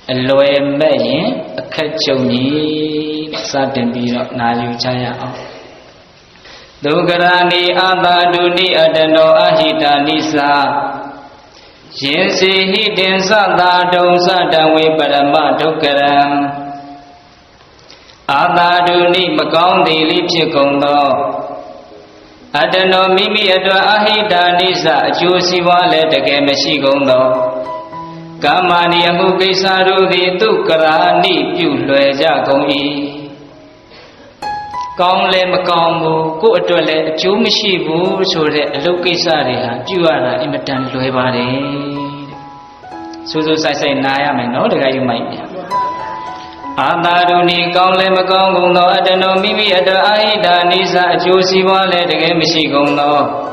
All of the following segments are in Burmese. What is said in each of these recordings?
loe me a catchoni, certain be not Naju Chaya. Dogarani Abaduni Adano Ahita Nisa. Yensi hidden Sada Dosa Dawe Padama Dokaram. Abaduni Magondi Lipchikondo. Adano Mimi Adwa Ahita Nisa, Juicy Wallet again Meshigondo. Kamani Amuki Saru the Dukarani, you Leja Goi. Kong le Macombo, go to let Jumishibu, so that Lukisaria, Juana, imitant Luebari. So I say Nayam and no, the guy you might be. Amaduni, Kong le Macombo, no, I don't know, Mimi at the Aida, Nisa, Josie Wallet again, Michigono.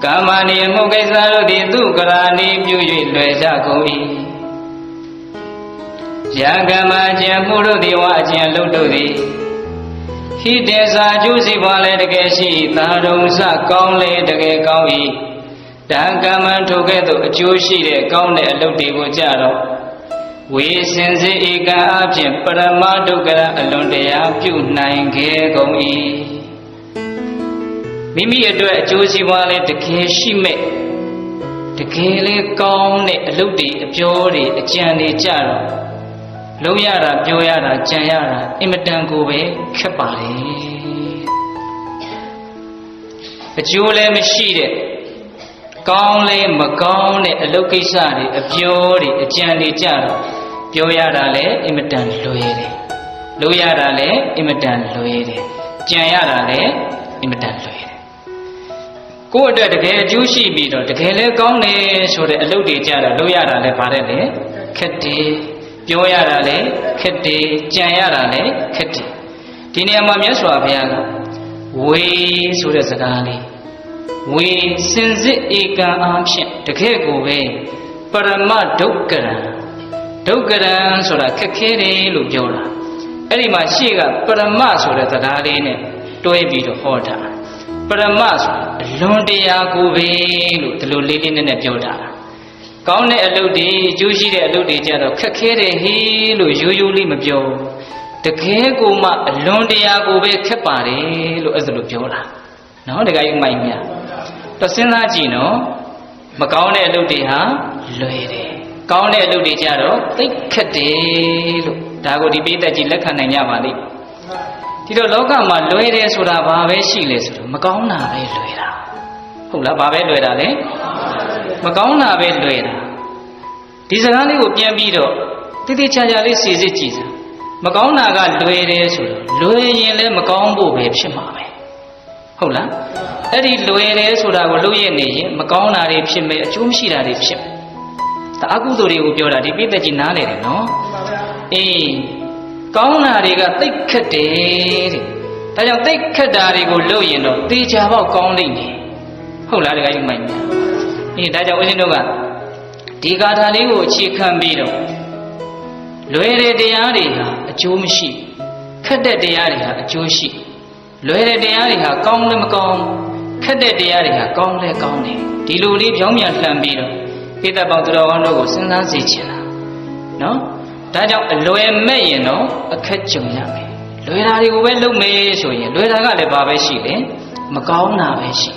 Kamani Mukesaru the Dukarani, you Leja Goi. Yagama Jamuru the Wajan Lutodi. He does a juicy wallet against Tarusa, Conley, the Gawi. Dangaman together a juicy, the Conley, a Ludi Wujaro. We send the Ega Abject, but a Maduga alone they are few 9 Goi. Mimi a juicy wallet, the Kishi met. The Kili Conley, a Ludi, a Jori, a Jandy Jaro. Loyara, Joyara, Jayara, Imitangoe, Kapari. A Jule Machine, Conley, Macone, a Lokisari, a Fiori, a Jandy Jaro, Joyara le, Imitan Loyere. Loyara le, Imitan Loyere. Jayara le, Imitan Loyere. Go to the Juicy Beetle, the Kele Conley, so the Lodi Jara, Loyara le Parele, Kati. Joyara le, Kitty, Jayara le, Kitty. Tinema Yaswabiaga. We Surazagani. We since it eka option to Kego way. Parama Dokara. Dokara Sura Kakere Lujora. Erima Shiga, Parama Surazagani, Toebi to Horta. Paramas, Londia Gove, the Lulin and the Joda. Kaune aludi, Juji aludi jaro, Kakere hilu, usually mabio. The Keguma, Londia Gove Capari, as the Lupiola. No, the guy in my mia. Tosina Gino, Macaune aludi ha, Luede. Kaune aludi jaro, take Kate, Dago di Beta Gilakan and Yamali. Tito Loka ma Luede Sura Babe Shiles, Macauna Lueda. Hula Babe Lueda, eh? Macauna Lueda. Tisani would Yambido, Titi Chajali sees it Jesus. Macauna got Luede, Luede Macombo, Shimame. Hola, Eddie Luede, Sura, Luene, Macauna Ripshim, Chumshira Ripshim. The Agudori would be a debate that you know. Eh, Kauna Riga, take a day. I take a daddy go low, you know, teach about calling. Hola, I mind. In that I was no Digatani, chicken beetle. Loere de Aria, a Jumishi. Cadet de Aria, a Jushi. Loere de Aria, Gong the Macon. Cadet de Aria, Gong the Goni. Dilu leave Yomian Flambeetle. Get about the Rondo, Sinazichina. No? That a loe may, you know, a catch of yammy. Loera will me, so you Loera de Babeshi, Macona Beshi.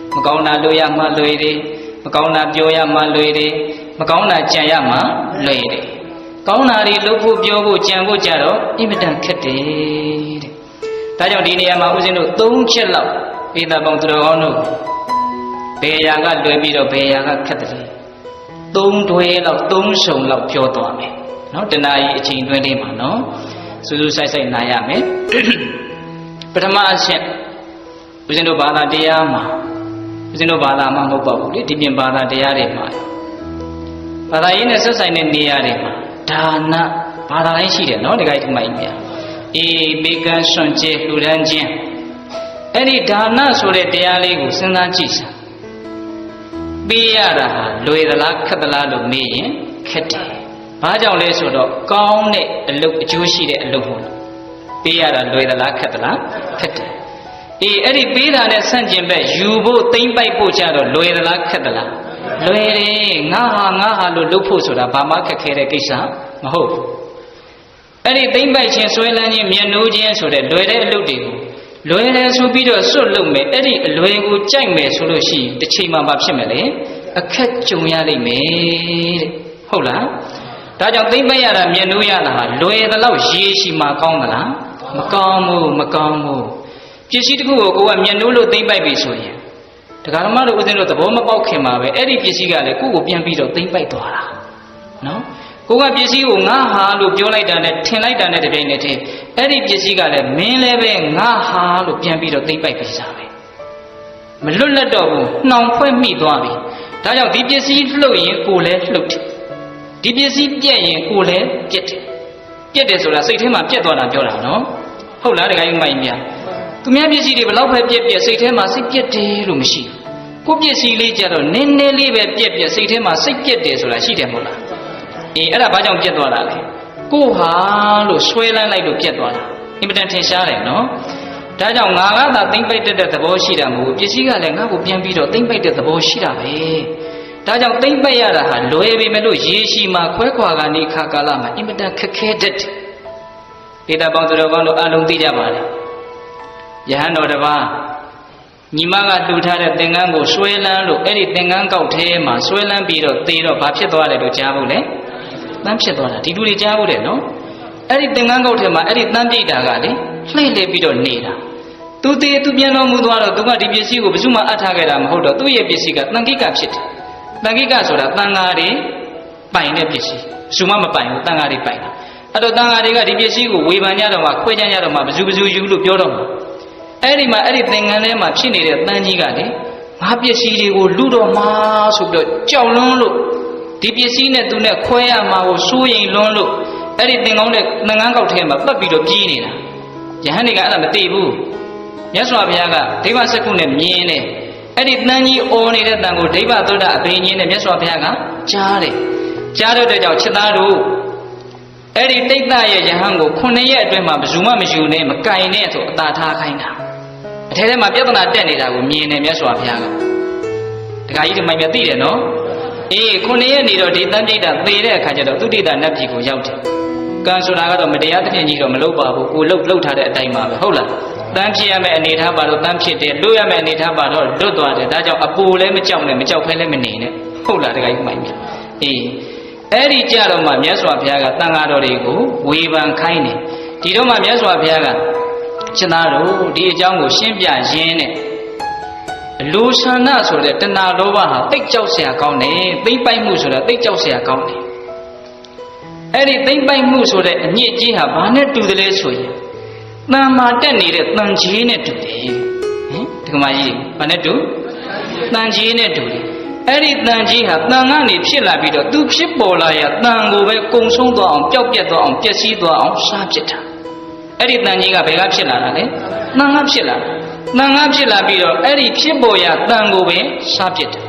Macona Loyama Loede. Macauna Joyama Lady, Macauna Jayama Lady. Kaunari Lupu Biogo Jambo Jaro, imitant Kitty. Tajodinia Usino, don't chill up, Pita Bontrono. Beyaga Lubido Beyaga Cathy. Don't wail of don't show love pure to not deny it in 20 no? So I say Nayame. But a man Usino Bala Diama. Zino Bala Mambo, Tibian Bala de Arema. But I in a society near Arema. Dana, Paraishi, no, the guy to my ear. A big son, Jeff Luranjian. Any Dana so that they are legal, Sanachis. Biara, Louis the Lac Catalado, me, Kitty. Paja Lesodo, Gone, a look Juicy alone. Biara, Louis the Lac Catala, Kitty. Eddie Pida and Sanjim Bay, you both think by Puchado, Loyala Catala. Loyere, Naha, Lupusuda, Bamaka Kerekisa, မဟုတ်ဘူးအဲ့ဒီသိမ့်ပိုက်ခြင်းဆွဲလန်းခြင်းမျက်နှိုးခြင်းဆိုတဲ့လွယ်တဲ့အလုပ်တွေကိုလွယ်တယ်ဆိုပြီးတော့စွတ်လုပ်မယ်အဲ့ဒီအလွယ်ကိုကြိုက်မယ်ဆိုလို့ရှိရင်တစ်ချိန်မှမဖြစ်မယ်လေအခက်ကြုံရလိမ့်မယ်တဲ့ဟုတ်လားဒါကြောင့်သိမ့်ပိုက်ရတာမျက်နှိုးရတာဟာလွယ်သလောက်ရေရှိမှကောင်းသလားမကောင်းဘူးမကောင်းဘူးပစ္စည်းတစ်ခုကိုကိုကမျက်နှိုးလို့သိမ့်ပိုက်ပြီဆိုရင်ဒကာဓမ္မတို့ဦးဇင်းတို့သဘောမပေါက်ခင်မှာပဲအဲ့ဒီပစ္စည်းကလည်းကိုယ့်ကိုပြန်ပြီးတော့သိမ့်ပိုက်သွားတာနော်ကိုကပစ္စည်းကိုငါဟာလို့ပြောလိုက်တာနဲ့ထင်လိုက်တာနဲ့တပြိုင်နက်တည်းအဲ့ဒီပစ္စည်းကလည်းမင်းလည်းပဲငါဟာလို့ပြန်ပြီးတော့သိမ့်ပိုက်ပြီးစားပဲမလွတ်လပ်တော့ဘူးနှောင်ဖွဲ့မိသွားပြီဒါကြောင့်ဒီပစ္စည်းလှုပ်ရင်ကိုယ်လည်းလှုပ်တယ်ဒီပစ္စည်းပြက်ရင်ကိုယ်လည်းပြက်တယ်ပြက်တယ်ဆိုတာစိတ်ထဲမှာပြက်သွားတာပြောတာနော်ဟုတ်လားတခါကြီးမိုင်းများသူများပစ္စည်းတွေဘယ်လောက်ပဲပြက်ပြက်စိတ်ထဲမှာစိတ်ပြက်တယ်လို့မရှိဘူးကိုပစ္စည်းလေးကြတော့နည်းနည်းလေးပဲပြက်ပြက်စိတ်ထဲမှာစိတ်ပြက်တယ်ဆိုတာရှိတယ်မဟုတ်လားအေးအဲ့ဒါဘာကြောင့်ပြက်သွားတာလဲကိုဟာလို့ဆွဲလန်းလိုက်လို့ပြက်သွားတာအင်မတန်ထင်ရှားတယ်နော်ဒါကြောင့်ငါကသာသိမ့်ပိုက်တဲ့သဘောရှိတာမဟုတ်ဘူးပစ္စည်းကလည်းငါ့ကိုပြန်ပြီးတော့သိမ့်ပိုက်တဲ့သဘောရှိတာပဲဒါကြောင့်သိမ့်ပိုက်ရတာဟာလွယ်ပေမဲ့လို့ရေရှိမှခွဲခွာကနေခါကာလမှာအင်မတန်ခက်ခဲတတ်တယ်ဒေတာပေါင်းသူတော်ကောင်းတို့အလုံးသိကြပါလေယဟန်တော်တစ်ပါးညီမကတူထားတဲ့သင်္ကန်းကိုဆွဲလန်းလို့အဲ့ဒီသင်္ကန်းကောက်ထဲမှာဆွဲလန်းပြီးတော့သေတော့ဘာဖြစ်သွားလဲလို့ကြားဖို့လေတန်းဖြစ်သွားတာဒီလူတွေကြားဖို့တယ်နော်အဲ့ဒီသင်္ကန်းကောက်ထဲမှာအဲ့ဒီတန်းပြိတာကလေလှည့်လေပြီးတော့နေတာသူသေးသူပြန်တော်မူသွားတော့သူကဒီပစ္စည်းကိုဘယ်သူမှအပ်ထားခဲ့တာမဟုတ်တော့သူ့ရဲ့ပစ္စည်းကတန်ခိကဖြစ်တယ်တန်ခိကဆိုတာတန်ဃာတွေပိုင်တဲ့ပစ္စည်းဘယ်သူမှမပိုင်ဘူးတန်ဃာတွေပိုင်တာအဲ့တော့တန်ဃာတွေကဒီပစ္စည်းကိုဝေဖန်ကြတော့မှခွဲခြားကြတော့မှဘယ်သူယူလို့ပြောတော့မှာအဲ့ဒီမှာအဲ့ဒီသင်္ကန်းထဲမှာဖြစ်နေတဲ့တန်ကြီးကလေငါပစ္စည်းတွေကိုလူတော့မှာဆိုပြီးတော့ကြောက်လွန်းလို့ဒီပစ္စည်းနဲ့သူနဲ့ခွဲရမှာကိုစိုးရိမ်လွန်းလို့အဲ့ဒီသင်္ကန်းနဲ့သင်္ကန်းကောက်ထဲမှာပတ်ပြီးတော့ပြေးနေတာယဟန်တွေကအဲ့ဒါမသိဘူးမြတ်စွာဘုရားကဒိဗ္ဗစက္ခုနဲ့မြင်တယ်အဲ့ဒီတန်ကြီးအော်နေတဲ့တန်ကိုဒိဗ္ဗသုဒ္ဓအဘိညာဉ်နဲ့မြတ်စွာဘုရားကကြားတယ်ကြားတဲ့ကြောင့်ချက်သားတို့အဲ့ဒီတိတ်တရဲ့ယဟန်ကို9ရက်အတွင်းမှာဘယ်သူမှမယူနဲ့မကင်နဲ့ဆိုအသာထားခိုင်းတာအထဲထဲမှာပြဿနာတက်နေတာကိုမြင်တယ်မြတ်စွာဘုရားကဒကာကြီးဒီမိုင်မြသိတယ်နော်အေး9ရက်နေတော့ဒီတန်ပြိတ္တာသေတဲ့အခါကျတော့သုတိတနတ်ပြည်ကိုရောက်တယ်ကံဆိုတာကတော့မတရားသဖြင့်ကြီးတော့မလုပ်ပါဘူးကိုလှုပ်ထားတဲ့အတိုင်းပါပဲဟုတ်လားတန်းဖြစ်ရမယ့်အနေထားပါတော့တန်းဖြစ်တယ်လွတ်ရမယ့်အနေထားပါတော့လွတ်သွားတယ်ဒါကြောင့်အပူလည်းမကြောက်နဲ့မကြောက်ဖဲလည်းမနေနဲ့ဟုတ်လားဒကာကြီးမိုင်မြအေးအဲ့ဒီကြတော့မှမြတ်စွာဘုရားကတန်ဃာတော်တွေကိုဝေဖန်ခိုင်းတယ်ဒီတော့မှမြတ်စွာဘုရားကရှင်သားတို့ဒီအကြောင်းကိုရှင်းပြရင်းနဲ့လူဆန္ဒဆိုတဲ့တဏှာလောဘဟာတိတ်ကြောက်เสียကောင်းတယ်သိမ့်ပိုက်မှုဆိုတာတိတ်ကြောက်เสียကောင်းတယ်အဲ့ဒီသိမ့်ပိုက်မှုဆိုတဲ့အညစ်အကြေးဟာဘာနဲ့တူတယ်လဲဆိုရင်တန်မာတက်နေတဲ့တန်ကြီးနဲ့တူတယ်ဟင်ဒီကမကြီးဘာနဲ့တူတန်ကြီးနဲ့တူတယ်အဲ့ဒီတန်ကြီးဟာတန်ကနေဖြစ်လာပြီးတော့သူဖြစ်ပေါ်လာရတန်ကိုပဲကုံဆုံးသွားအောင်ပျောက်ပြက်သွားအောင်ပျက်စီးသွားအောင်စားဖြစ်တာအဲ့ဒီတန်ကြီးကဘယ်ကဖြစ်လာတာလဲတန်ကဖြစ်လာတာတန်ကဖြစ်လာပြီးတော့အဲ့ဒီဖြစ်ပေါ်ရတန်ကိုပဲစားဖြစ်တယ်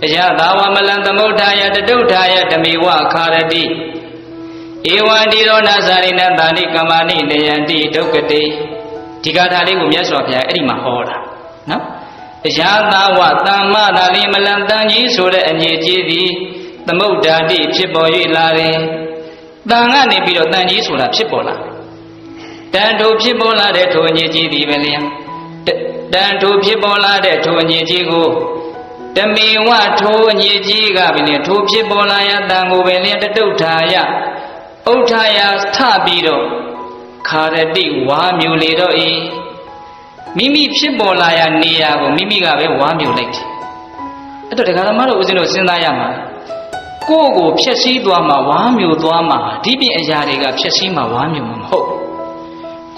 အယသာဝမလံသမုဋ္ဌာယတတုဋ္ဌာယဓမေဝခါရတိဧဝံတိရောနာဇာရိနတာနိကမာနိနေယံတိဒုက္ကတိဒီဂါထာလေးကိုမြတ်စွာဘုရားအဲ့ဒီမှာဟောတာနော်အယသာဝသမ္မာသာလိမလံတန်ကြီးဆိုတဲ့အငြိကြီးသည်သမုဋ္ဌာတိဖြစ်ပေါ်၍လာတယ်တန်ကနေပြီးတော့တန်ကြီးဆိုတာဖြစ်ပေါ်လာတန်ထိုဖြစ်ပေါ်လာတဲ့ထိုအငြိကြီးသည်ပဲလျာတန်ထိုဖြစ်ပေါ်လာတဲ့ထိုအငြိကြီးကိုတမေဝထိုအငြိကြီးကပဲလျာထိုဖြစ်ပေါ်လာရတန်ကိုပဲလျာတတုဋ္ဌာယဥဋ္ဌာယထပြီးတော့ခါရတိဝါမြူလေတော့ဤမိမိဖြစ်ပေါ်လာရနေရာကိုမိမိကပဲဝါမြူလိုက်တယ်အဲ့တော့ဒကာဓမ္မတို့ဦးဇင်းတို့စဉ်းစားရမှာကိုယ့်ကိုဖျက်ဆီးသွားမှာဝါမြူသွားမှာဒီပြင်အရာတွေကဖျက်ဆီးမှာဝါမြူမှာမဟုတ်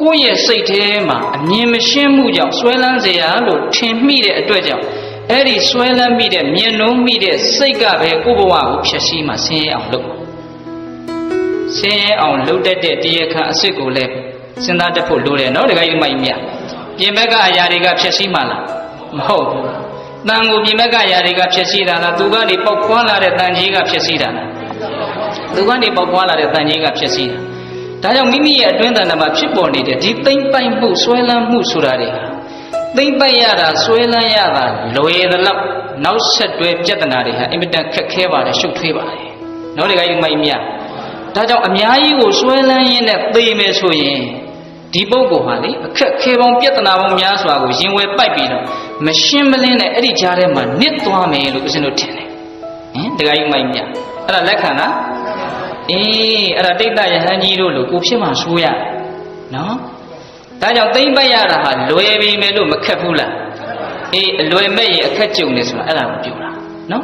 ကိုယ့်ရဲ့စိတ်ထဲမှာအမြင်မရှင်းမှုကြောင့်ဆွဲလန်းเสียလို့ထင်မိတဲ့အတွက်ကြောင့်အဲ့ဒီဆွဲလန်းမိတဲ့မြင်နှုံးမိတဲ့စိတ်ကပဲကိုယ့်ဘဝကိုဖျက်ဆီးမှာဆင်းရဲအောင်လုပ်ဆင်းရဲအောင်လုပ်တတ်တဲ့တရားခံအစ်စ်ကိုလည်းစဉ်းစားတတ်ဖို့လိုတယ်နော်ဒကာကြီးမကြီးမြတ်ပြင်ဘက်ကအရာတွေကဖျက်ဆီးမှလားမဟုတ်ဘူးတန်ကိုပြင်ဘက်ကအရာတွေကဖျက်ဆီးတာလားသူကနေပေါက်ဖွာလာတဲ့တန်ကြီးကဖျက်ဆီးတာလားသူကနေပေါက်ဖွာလာတဲ့တန်ကြီးကဖျက်ဆီးတာဒါကြောင့်မိမိရဲ့အတွင်းတဏ္ဍာမှာဖြစ်ပေါ်နေတဲ့ဒီသိမ့်ပိုက်မှုဆွဲလန်းမှုဆိုတာတွေဟာသိမ့်ပိုက်ရတာဆွဲလန်းရတာလွယ်သလောက်နောက်ဆက်တွဲပြဿနာတွေဟာအင်မတန်ခက်ခဲပါတယ်ရှုပ်ထွေးပါတယ်နော်ဒကာကြီးမကြီးမြတ် ဒါကြောင့်အများကြီးကိုဆွဲလန်းရင်းနဲ့သိမယ်ဆိုရင်ဒီပုဂ္ဂိုလ်ဟာလေအခက်ခဲပေါင်းပြဿနာပေါင်းများစွာကိုရင်ဝယ်ပိုက်ပြီးတော့မရှင်းမလင်းနဲ့အဲ့ဒီကြားထဲမှာနစ်သွားမယ်လို့ဦးဇင်းတို့ထင်တယ်ဟင်တရားကြီးမိုက်မြအဲ့ဒါလက်ခံလားအဲ့ဒါတိတ်တယဟန်ကြီးတို့လို့ကိုဖြစ်မှဆိုးရတယ်နော်ဒါကြောင့်သိမ့်ပတ်ရတာဟာလွယ်ပြီမယ်လို့မခက်ဘူးလားအလွယ်မဲ့ရင်အခက်ကြုံနေဆိုတာအဲ့ဒါကိုပြောတာနော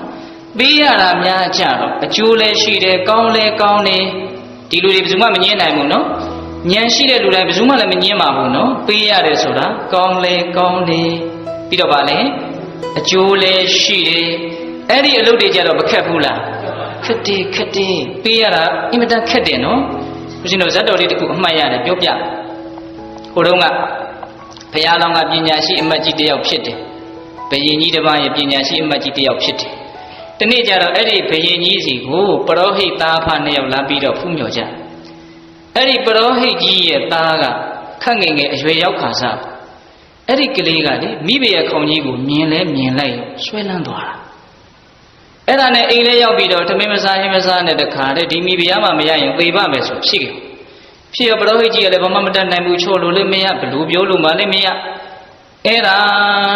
်ပေးရတာများကြတော့အကျိုးလည်းရှိတယ်ကောင်းလည်းကောင်းတယ်ဒီလူတွေဘယ်သူမှမငြင်းနိုင်ဘူးနော်ဉာဏ်ရှိတဲ့လူတိုင်းဘယ်သူမှလည်းမငြင်းပါဘူးနော်ပေးရတယ်ဆိုတာကောင်းလည်းကောင်းတယ်ပြီးတော့ဗာလဲအကျိုးလည်းရှိတယ်အဲ့ဒီအလုပ်တွေကြတော့မခက်ဘူးလားခက်တယ်ပေးရတာအင်မတန်ခက်တယ်နော်ဦးဇင်းတို့ဇတ်တော်လေးတစ်ခုအမှတ်ရတယ်ပြောပြဟိုတုန်းကဘုရားလောင်းကပညာရှိအမတ်ကြီးတစ်ယောက်ဖြစ်တယ်ဘယင်ကြီးတစ်ပါးရဲ့ပညာရှိအမတ်ကြီးတစ်ယောက်ဖြစ်တယ်တနေ့ကျတော့အဲ့ဒီဘယင်ကြီးစီကိုပရောဟိတ်သားဖနှစ်ယောက်လာပြီးတော့ဖူးမြော်ကြအဲ့ဒီပရောဟိတ်ကြီးရဲ့သားကခက်ငယ်ငယ်အရွယ်ရောက်ခါစားအဲ့ဒီကလေးကလေမိဘရဲ့ခေါင်းကြီးကိုမြင်လိုက်ဆွဲလန်းသွားတာအဲ့ဒါနဲ့အိမ်လေးရောက်ပြီးတော့သမင်းမစားဟင်းမစားနဲ့တခါတည်းဒီမိဖုရားမှမရရင်သေပါမယ်ဆိုဖြစ်ခဲ့ဖြစ်ရပရောဟိတ်ကြီးကလည်းဘာမှမတတ်နိုင်ဘူးချော်လို့လည်းမရဘလူပြောလို့မှလည်းမရအဲ့ဒါ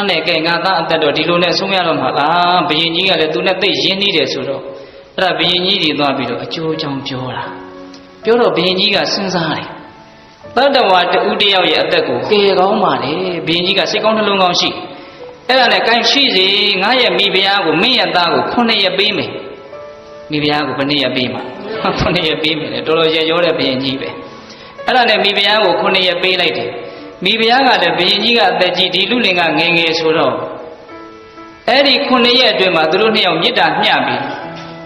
နဲ့ကဲငါသားအသက်တော့ဒီလိုနဲ့ဆုံးရတော့မှာလားဘယင်ကြီးကလည်းသူနဲ့သိရင်းနှီးတယ်ဆိုတော့အဲ့ဒါဘယင်ကြီးကြီးသွားပြီးတော့အကျိုးအကြောင်းပြောတာပြောတော့ဘယင်ကြီးကစဉ်းစားတယ်တတ္တဝါတူတယောက်ရဲ့အသက်ကိုကယ်ကောင်းပါလေဘယင်ကြီးကစိတ်ကောင်းနှလုံးကောင်းရှိအဲ့ဒါနဲ့ကိုင်းရှိစေငါရဲ့မိဖုရားကိုမင်းရဲ့သားကို9ရက်ပေးမယ်မိဖုရားကိုဘယ်နှစ်ရက်ပေးမှာ9ရက်ပေးမယ်လေတော်တော်ရရောတဲ့ဘယင်ကြီးပဲအဲ့ဒါနဲ့မိဖုရားကို9ရက်ပေးလိုက်တယ်မိဖုရားကလည်းဘယင်ကြီးကအသက်ကြီးဒီလူလင်ကငယ်ငယ်ဆိုတော့အဲ့ဒီ9ရက်အတွင်းမှာသူတို့နှစ်ယောက်မြစ်တာမျှပြီး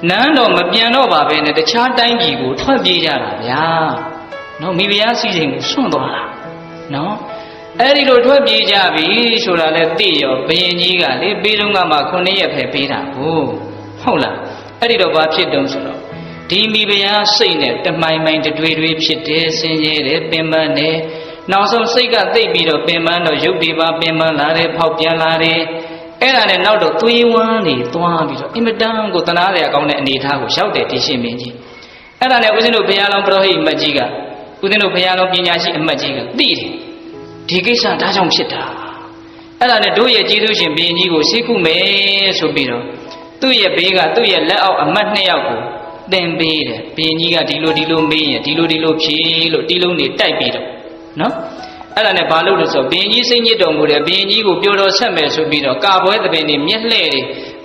နန်းတော်မပြန်တော့ပါပဲနဲ့တခြားတိုင်းပြည်ကိုထွက်ပြေးကြတာဗျာနော်မိဖုရားစီစဉ်ကိုစွန့်သွားတာနော်အဲ့ဒီလိုထွက်ပြေးကြပြီဆိုတာလဲသိရောဘယင်ကြီးကလေပေးတော့ကမှ9ရက်ပဲပေးတာဟုတ်လားအဲ့ဒီတော့ဘာဖြစ်တုံးဆိုတော့ဒီမိဖုရားစိတ်နဲ့တမိုင်မိုင်တွေဖြစ်တယ်ဆင်းရဲတယ်ပင်ပန်းတယ်နောက်ဆုံးစိတ်ကသိပ်ပြီးတော့ပင်ပန်းတော့ရုပ်တွေပါပင်ပန်းလာတယ်ဖောက်ပြန်လာတယ်အဲ့ဒါနဲ့နောက်တော့သွေးဝမ်းနေသွားပြီးတော့အင်မတန်ကိုတနာရရကောင်းတဲ့အနေအထားကိုရောက်တယ်ဒီရှင်မင်းကြီးအဲ့ဒါနဲ့ဦးဇင်းတို့ဘုရားလောင်းပရောဟိတ်အမတ်ကြီးကဦးဇင်းတို့ဘုရားလောင်းပညာရှိအမတ်ကြီးကသိတယ်ဒီကိစ္စဒါကြောင့်ဖြစ်တာအဲ့ဒါနဲ့တို့ရဲ့ကျေးဇူးရှင်ဘုရင်ကြီးကိုစိတ်ကုမယ်ဆိုပြီးတော့သူ့ရဲ့ဘေးကသူ့ရဲ့လက်အောက်အမတ်2ယောက်ကိုသင်ပေးတယ်ဘုရင်ကြီးကဒီလိုမေးရင်ဒီလိုဖြေလို့တီးလုံးတွေတိုက်ပြီးတော့နော်အဲ့ဒါနဲ့ဘာလို့လဲဆိုဘုရင်ကြီးစိတ်ညစ်တော်မူတယ်ဘုရင်ကြီးကိုပြောတော်ဆက်မယ်ဆိုပြီးတော့ကာပွဲသဘင်တွေမျက်လှဲ့တွ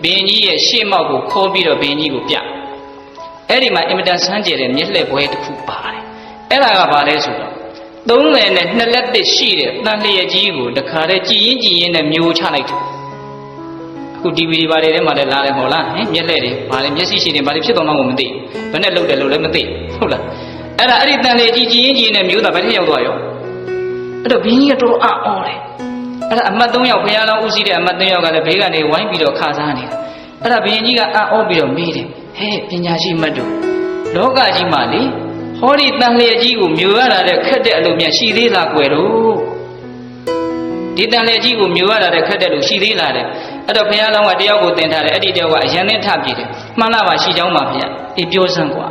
ေဘုရင်ကြီးရဲ့ရှေ့မောက်ကိုခေါ်ပြီးတော့ဘုရင်ကြီးကိုပြအဲ့ဒီမှာအင်မတန်ဆန်းကျယ်တဲ့မျက်လှဲ့ပွဲတစ်ခုပါတယ်အဲ့ဒါကဘာလဲဆိုတော့30နဲ့2လက်တစ်ရှိတဲ့တန်လျက်ကြီးကိုတခါတည်းကြည်ရင်နဲ့မျိုးချလိုက်တယ်အခု DVD ဘာတွေထဲမှာလည်းလာတယ်မဟုတ်လားမျက်လှဲ့တွေဘာလဲမျက်စိရှိတယ်ဘာတွေဖြစ်သွားမှကိုမသိဘယ်နဲ့လုပ်တယ်လို့လည်းမသိဟုတ်လားအဲ့ဒီတန်လျက်ကြီးကြည်ရင်နဲ့မျိုးသားဘယ်ထက်ရောက်သွားရောအဲ့တော့ဘင်းကြီးကတော်တော်အော်တယ်အဲ့ဒါအမတ်3ယောက်ဘုရားလောင်းဦးစီးတဲ့အမတ်3ယောက်ကလည်းဘေးကနေဝိုင်းပြီးတော့ခါစားနေတာအဲ့ဒါဘင်းကြီးကအော်ပြီးတော့မေးတယ်ဟဲ့ပညာရှိမတ်တို့လောကကြီးမှာလေဟောဒီတန်လျက်ကြီးကိုမျိုးရတာတဲ့ခက်တဲ့အလုပ်များရှိသေးလားကွယ်တော့ဒီတန်လျက်ကြီးကိုမျိုးရတာတဲ့ခက်တဲ့လို့ရှိသေးလားတဲ့အဲ့တော့ဘုရားလောင်းကတယောက်ကိုတင်ထားတယ်အဲ့ဒီတယောက်ကအရန်နဲ့ထပြေတယ်မှန်လားပါရှိကြောင်းပါဗျာအေးပြောစမ်းကွာ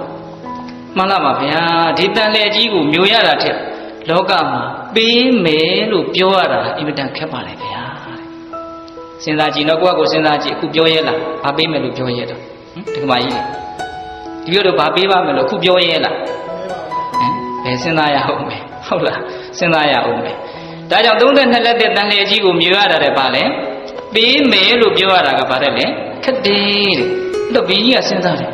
မှန်လားပါဗျာဒီတန်လျက်ကြီးကိုမျိုးရတာတဲ့လောကမှာပေးမယ်လို့ပြောရတာအင်မတန်ခက်ပါလေဗျာစဉ်းစားကြည့်တော့ကိုယ့်ကိုစဉ်းစားကြည့်အခုပြောရဲလားဘာပေးမယ်လို့ပြောရဲတော့ဒီကမာကြီးလေဒီလိုတော့ဘာပေးပါမယ်လို့အခုပြောရဲလားဘယ်စဉ်းစားရအောင်မယ်ဟုတ်လားစဉ်းစားရအောင်မယ်ဒါကြောင့်32လက်တဲ့တန်လျက်ကြီးကိုမြွေရတာတဲ့ပါလေပေးမယ်လို့ပြောရတာကဘာတဲ့လဲခက်တယ်တဲ့အဲ့တော့ဘင်းကြီးကစဉ်းစားတယ်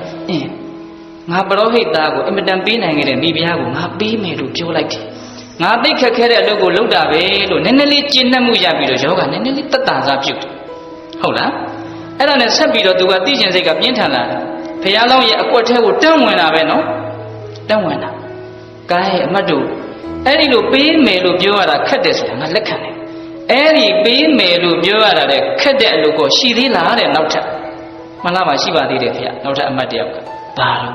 ငါပရောဟိတ်သားကိုအင်မတန်ပေးနိုင်ခဲ့တဲ့မိဖုရားကိုငါပေးမယ်လို့ပြောလိုက်တယ်ငါသိခက်ခဲတဲ့အလုပ်ကိုလုပ်တာပဲလို့နည်းနည်းလေးကျင့်တတ်မှုရပြီးတော့ယောဂနည်းနည်းလေးတက်တာစားပြုတ်တယ်ဟုတ်လားအဲ့ဒါနဲ့ဆက်ပြီးတော့သူကသိကျင်စိတ်ကပြင်းထန်လာတယ်ဘုရားလောင်းရဲ့အကွက်ထဲကိုတန်းဝင်တာပဲနော်တန်းဝင်တာကဲအမတ်တို့အဲ့ဒီလိုပေးမယ်လို့ပြောရတာခက်တယ်ဆိုတာငါလက်ခံတယ်အဲ့ဒီပေးမယ်လို့ပြောရတာတဲ့ခက်တဲ့အလုပ်ကိုရှိသေးလားတဲ့နောက်ထပ်မှန်လားပါရှိပါသေးတယ်ခင်ဗျနောက်ထပ်အမတ်တယောက်ကဘာလို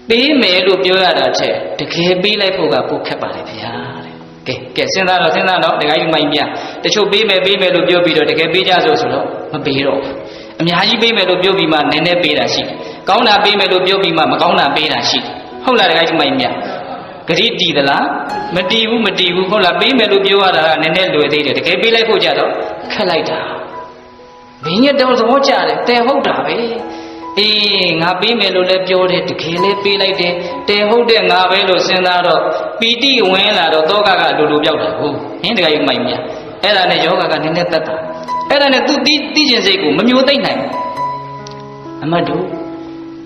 ့ပေးမယ်လို့ပြောရတာတဲ့တကယ်ပေးလိုက်ဖို့ကပိုခက်ပါလေဗျာတဲ့ကဲစဉ်းစားတော့ဒကာကြီးမိုင်းမြတချို့ပေးမယ်လို့ပြောပြီးတော့တကယ်ပေးကြဆိုတော့မပေးတော့ဘူးအများကြီးပေးမယ်လို့ပြောပြီးမှနည်းနည်းပေးတာရှိတယ်ကောင်းတာပေးမယ်လို့ပြောပြီးမှမကောင်းတာပေးတာရှိတယ် ဟုတ်လားတခါကြီးမိုင်းမြဂရိတီသလားမတီဘူးဟုတ်လားပေးမယ်လို့ပြောရတာကနည်းနည်းလွယ်သေးတယ်တကယ်ပေးလိုက်ဖို့ကြတော့ခက်လိုက်တာမင်းရဲ့တော်သဘောကျတယ်တဲဟုတ်တာပဲအေးငါပေးမယ်လို့လည်းပြောတယ်တကယ်လည်းပေးလိုက်တယ်တဲဟုတ်တဲ့ငါပဲလို့စဉ်းစားတော့ပီတိဝင်လာတော့တောကကလိုပြောက်တာဟုတ်ဟင်းတခါကြီးမိုင်းမြအဲ့ဒါနဲ့ယောဂကနည်းနည်းတက်တာအဲ့ဒါနဲ့သူသိကျင်စိတ်ကိုမမျိုးသိမ့်နိုင်အမတ်တို့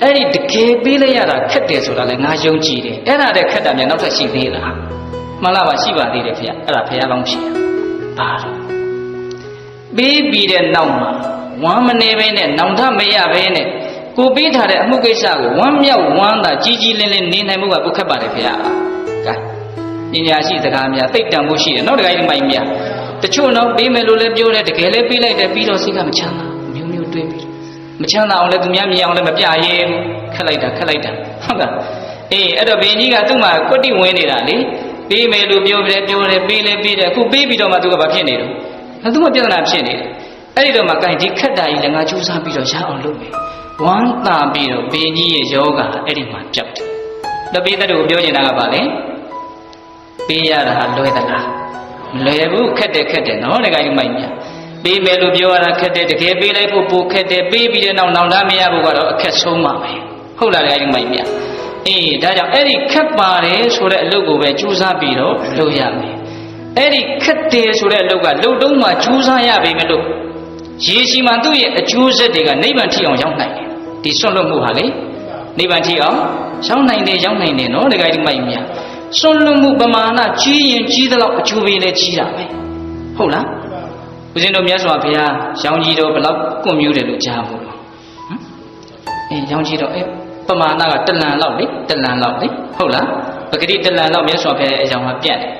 အဲ့ဒီတကယ်ပေးလိုက်ရတာခက်တယ်ဆိုတာလည်းငါယုံကြည်တယ်အဲ့ဒါတည်းခက်တာမြန်နောက်ထပ်ရှိသေးလားမှန်လားပါရှိပါသေးတယ်ဖေအဲ့ဒါဖေလောင်းဖြစ်ပါတော့ပေးပြီးတဲ့နောက်မှာဝမ်းမနေပဲနဲ့နောင်တမရပဲနဲ့ကိုပေးထားတဲ့အမှုကိစ္စကိုဝမ်းမြောက်ဝမ်းသာကြီးလင်းလင်းနေနိုင်မှုကကိုခက်ပါတယ်ဖေကဲပညာရှိစကားများသိတ္တံမှုရှိတယ်နောက်တခါကြီးမိုင်းများတချို့တော့ပေးမယ်လို့လည်းပြောတယ်တကယ်လည်းပေးလိုက်တယ်ပြီးတော့စိတ်ကမချမ်းသာမျိုးတွေးပြီးမချမ်းသာအောင်လည်းသူများမြင်အောင်လည်းမပြရဲဘူးခက်လိုက်တာဟုတ်ကဲ့အေးအဲ့တော့ဘင်းကြီးကသူ့မှာကွတိဝင်နေတာလေပေးမယ်လို့ပြောတယ်ပေးတယ်အခုပေးပြီးတော့မှသူကဘာဖြစ်နေတော့သူကပြဿနာဖြစ်နေတယ်အဲ့ဒီတော့မှကိုင်ဒီခက်တာကြီးလည်းငါကြိုးစားပြီးတော့ရအောင်လုပ်မယ်ဝမ်းသာပြီးတော့ဘင်းကြီးရဲ့ယောဂအဲ့ဒီမှာပြောက်တယ်တော့ပေးတဲ့သူကိုပြောနေတာကဘာလဲပေးရတာဟာလွယ်သလားမလွယ်ဘူးခက်တယ်နော်တခါကြီးမိုက်မြပေးမယ်လို့ပြောရတာခက်တယ်တကယ်ပေးလိုက်ဖို့ပိုခက်တယ်ပေးပြီးတဲ့နောက်နောင်တမရဖို့ကတော့အခက်ဆုံးပါပဲဟုတ်လားတခါကြီးမိုက်မြအေးဒါကြောင့်အဲ့ဒီခက်ပါတယ်ဆိုတဲ့အလုပ်ကိုပဲကြိုးစားပြီးတော့လုပ်ရမယ်အဲ့ဒီခက်တယ်ဆိုတဲ့အလုပ်ကလုပ်တုံးမှကြိုးစားရပေမဲ့လို့ရေရှိမှသူ့ရဲ့အကျိုးဆက်တွေကနိဗ္ဗာန်ထိအောင်ရောက်နိုင်တယ်ဒီဆွတ်လွတ်မှုဟာလေနိဗ္ဗာန်ထိအောင်ရောက်နိုင်တယ်နော်တခါကြီးမိုက်မြစွန့်လွတ်မှုပမာဏကြီးရင်ကြီးသလောက်အကျိုးပေးလဲကြီးတာပဲဟုတ်လားဦးဇင်းတို့မြတ်စွာဘုရားရောင်ကြီးတော်ဘလောက်ကွန်မြူးတယ်လို့ကြားဘူးလို့အေးရောင်ကြီးတော်ပမာဏကတလန်လောက်လေဟုတ်လားပဂတိတလန်လောက်မြတ်စွာဘုရားရဲ့အကြောင်းကပြတ်တယ်